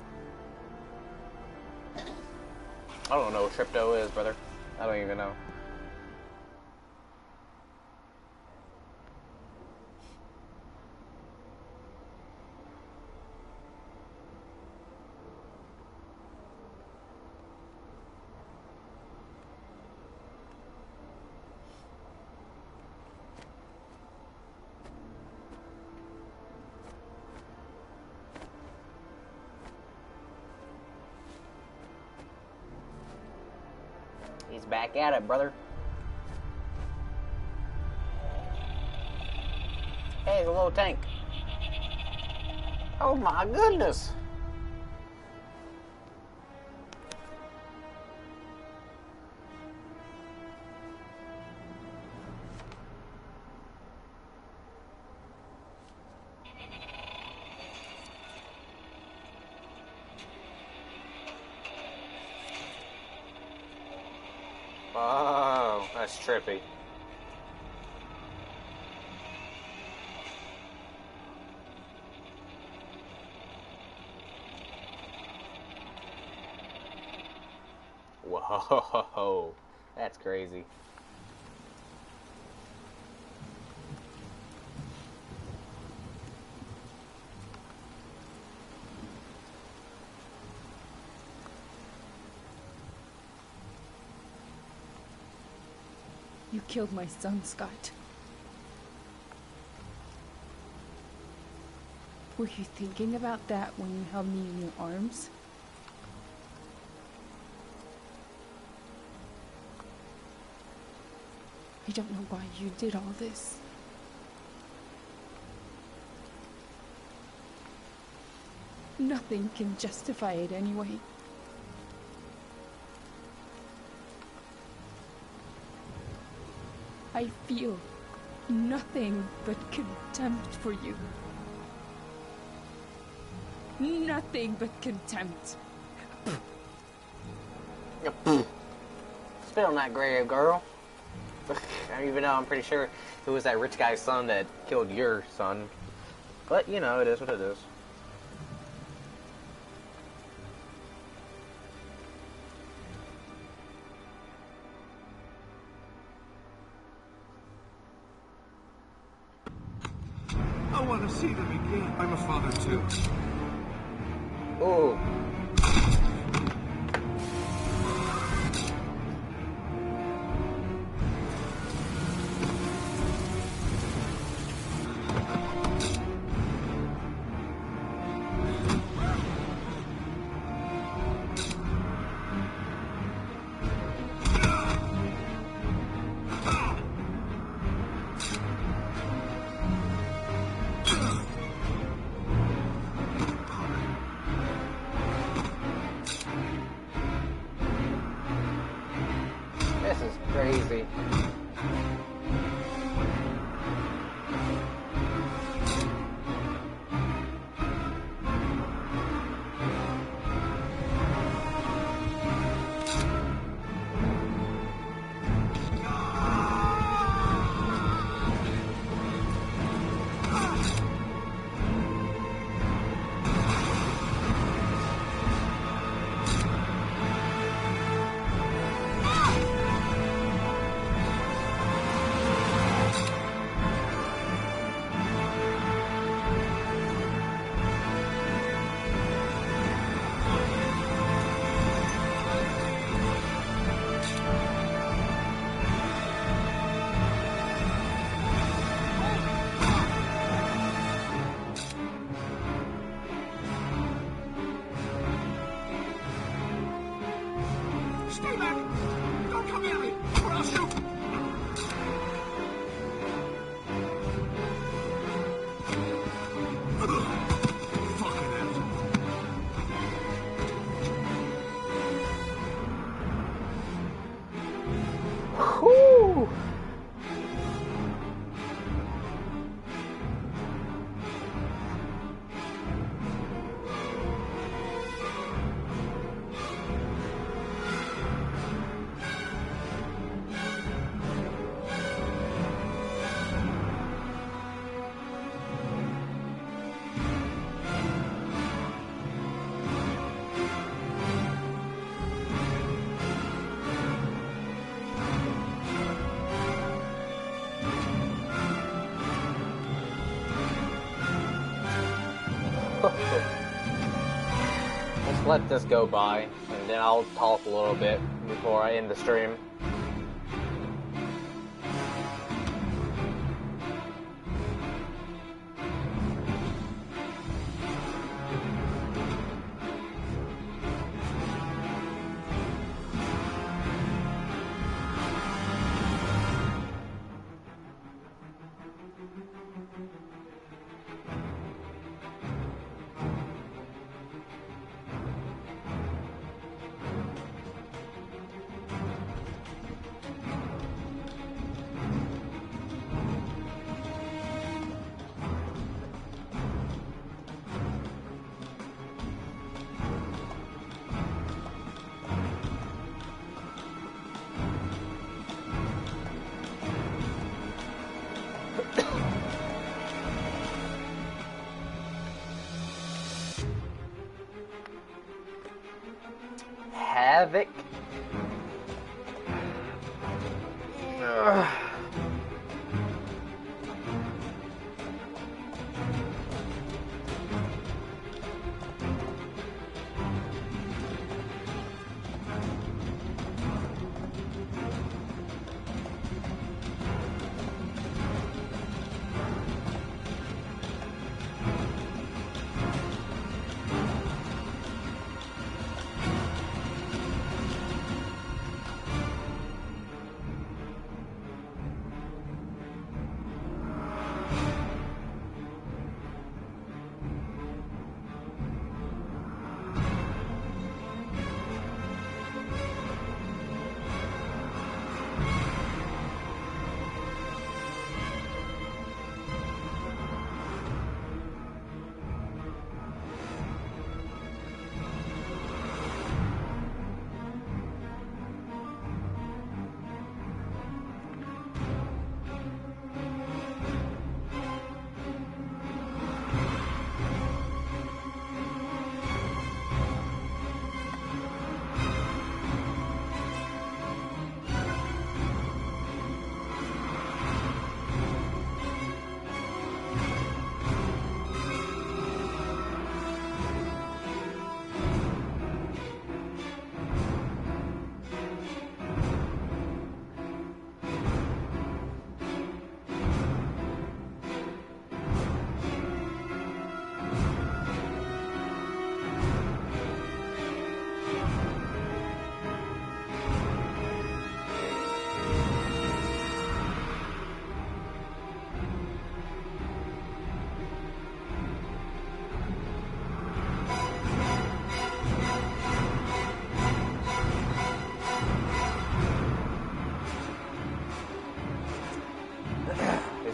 I don't know what Tripto is, brother. I don't even know. He's back at it, brother. Hey, the little tank. Oh my goodness. Oh, that's trippy. Whoa, that's crazy. You killed my son, Scott. Were you thinking about that when you held me in your arms? I don't know why you did all this. Nothing can justify it anyway. I feel nothing but contempt for you. Nothing but contempt. Spit on that grave, girl. Even though I'm pretty sure it was that rich guy's son that killed your son. But, you know, it is what it is. I want to see them again. I'm a father, too. Oh. This is crazy. Stay back! Don't come near me, or I'll shoot! Fucking asshole. Whew. Let's let this go by, and then I'll talk a little bit before I end the stream. Havoc. Ugh.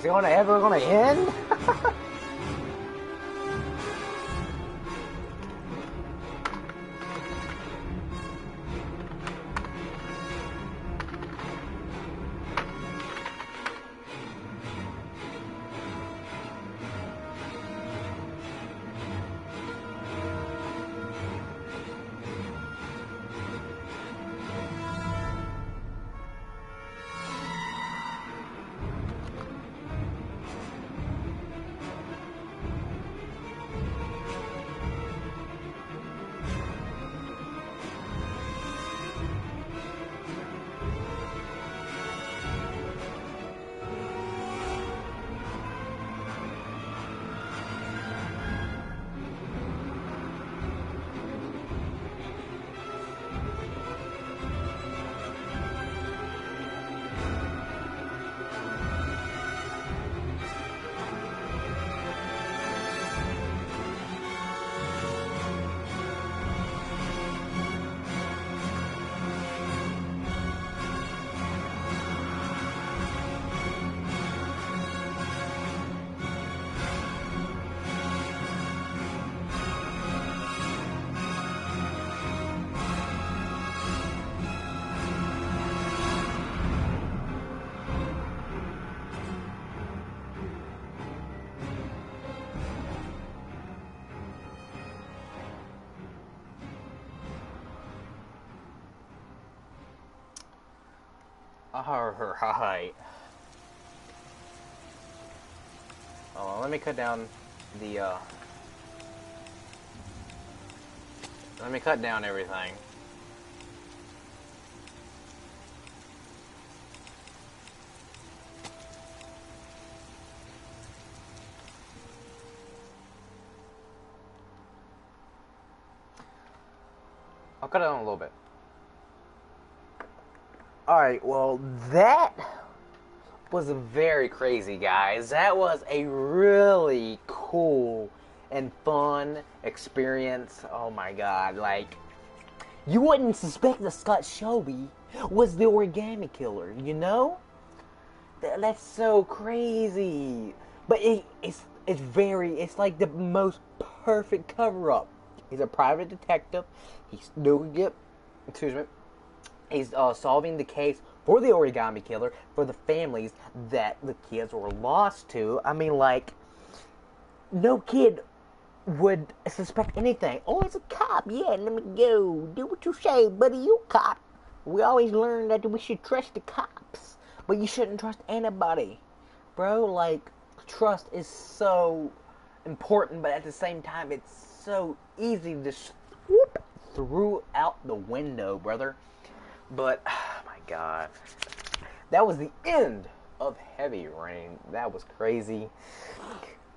Is it ever gonna end? Alright. Oh, let me cut down the, let me cut down everything. I'll cut it down a little bit. Alright, well, that was very crazy, guys. That was a really cool and fun experience. Oh my god, like, you wouldn't suspect that Scott Shelby was the Origami Killer, you know? That's so crazy. But it's like the most perfect cover-up. He's a private detective. He's solving the case for the Origami Killer for the families that the kids were lost to. I mean, like, no kid would suspect anything. Oh, it's a cop. Yeah, let me go. Do what you say, buddy. You cop. We always learn that we should trust the cops, but you shouldn't trust anybody, bro. Like, trust is so important, but at the same time, it's so easy to swoop through out the window, brother. But, oh my god, that was the end of Heavy Rain. That was crazy.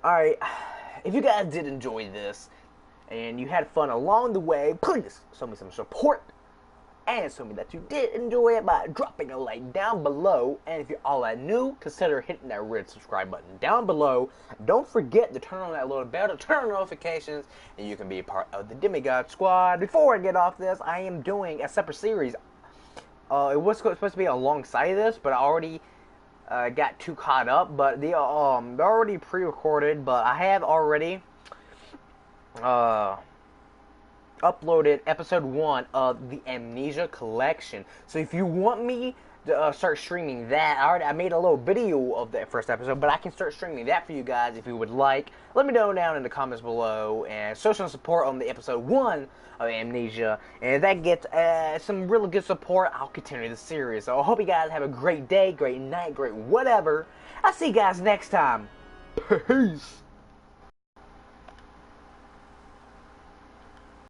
Alright, if you guys did enjoy this, and you had fun along the way, please show me some support, and show me that you did enjoy it by dropping a like down below. And if you're all that new, consider hitting that red subscribe button down below. Don't forget to turn on that little bell to turn on notifications, and you can be a part of the Demigod Squad. Before I get off this, I am doing a separate series. It was supposed to be alongside this, but I already got too caught up. But they're already pre-recorded. But I have already uploaded episode 1 of the Amnesia Collection. So if you want me to start streaming that, I made a little video of the first episode, but I can start streaming that for you guys if you would like. Let me know down in the comments below, and show some support on the episode 1 of Amnesia. And if that gets some really good support, I'll continue the series. So I hope you guys have a great day, great night, great whatever. I'll see you guys next time. Peace.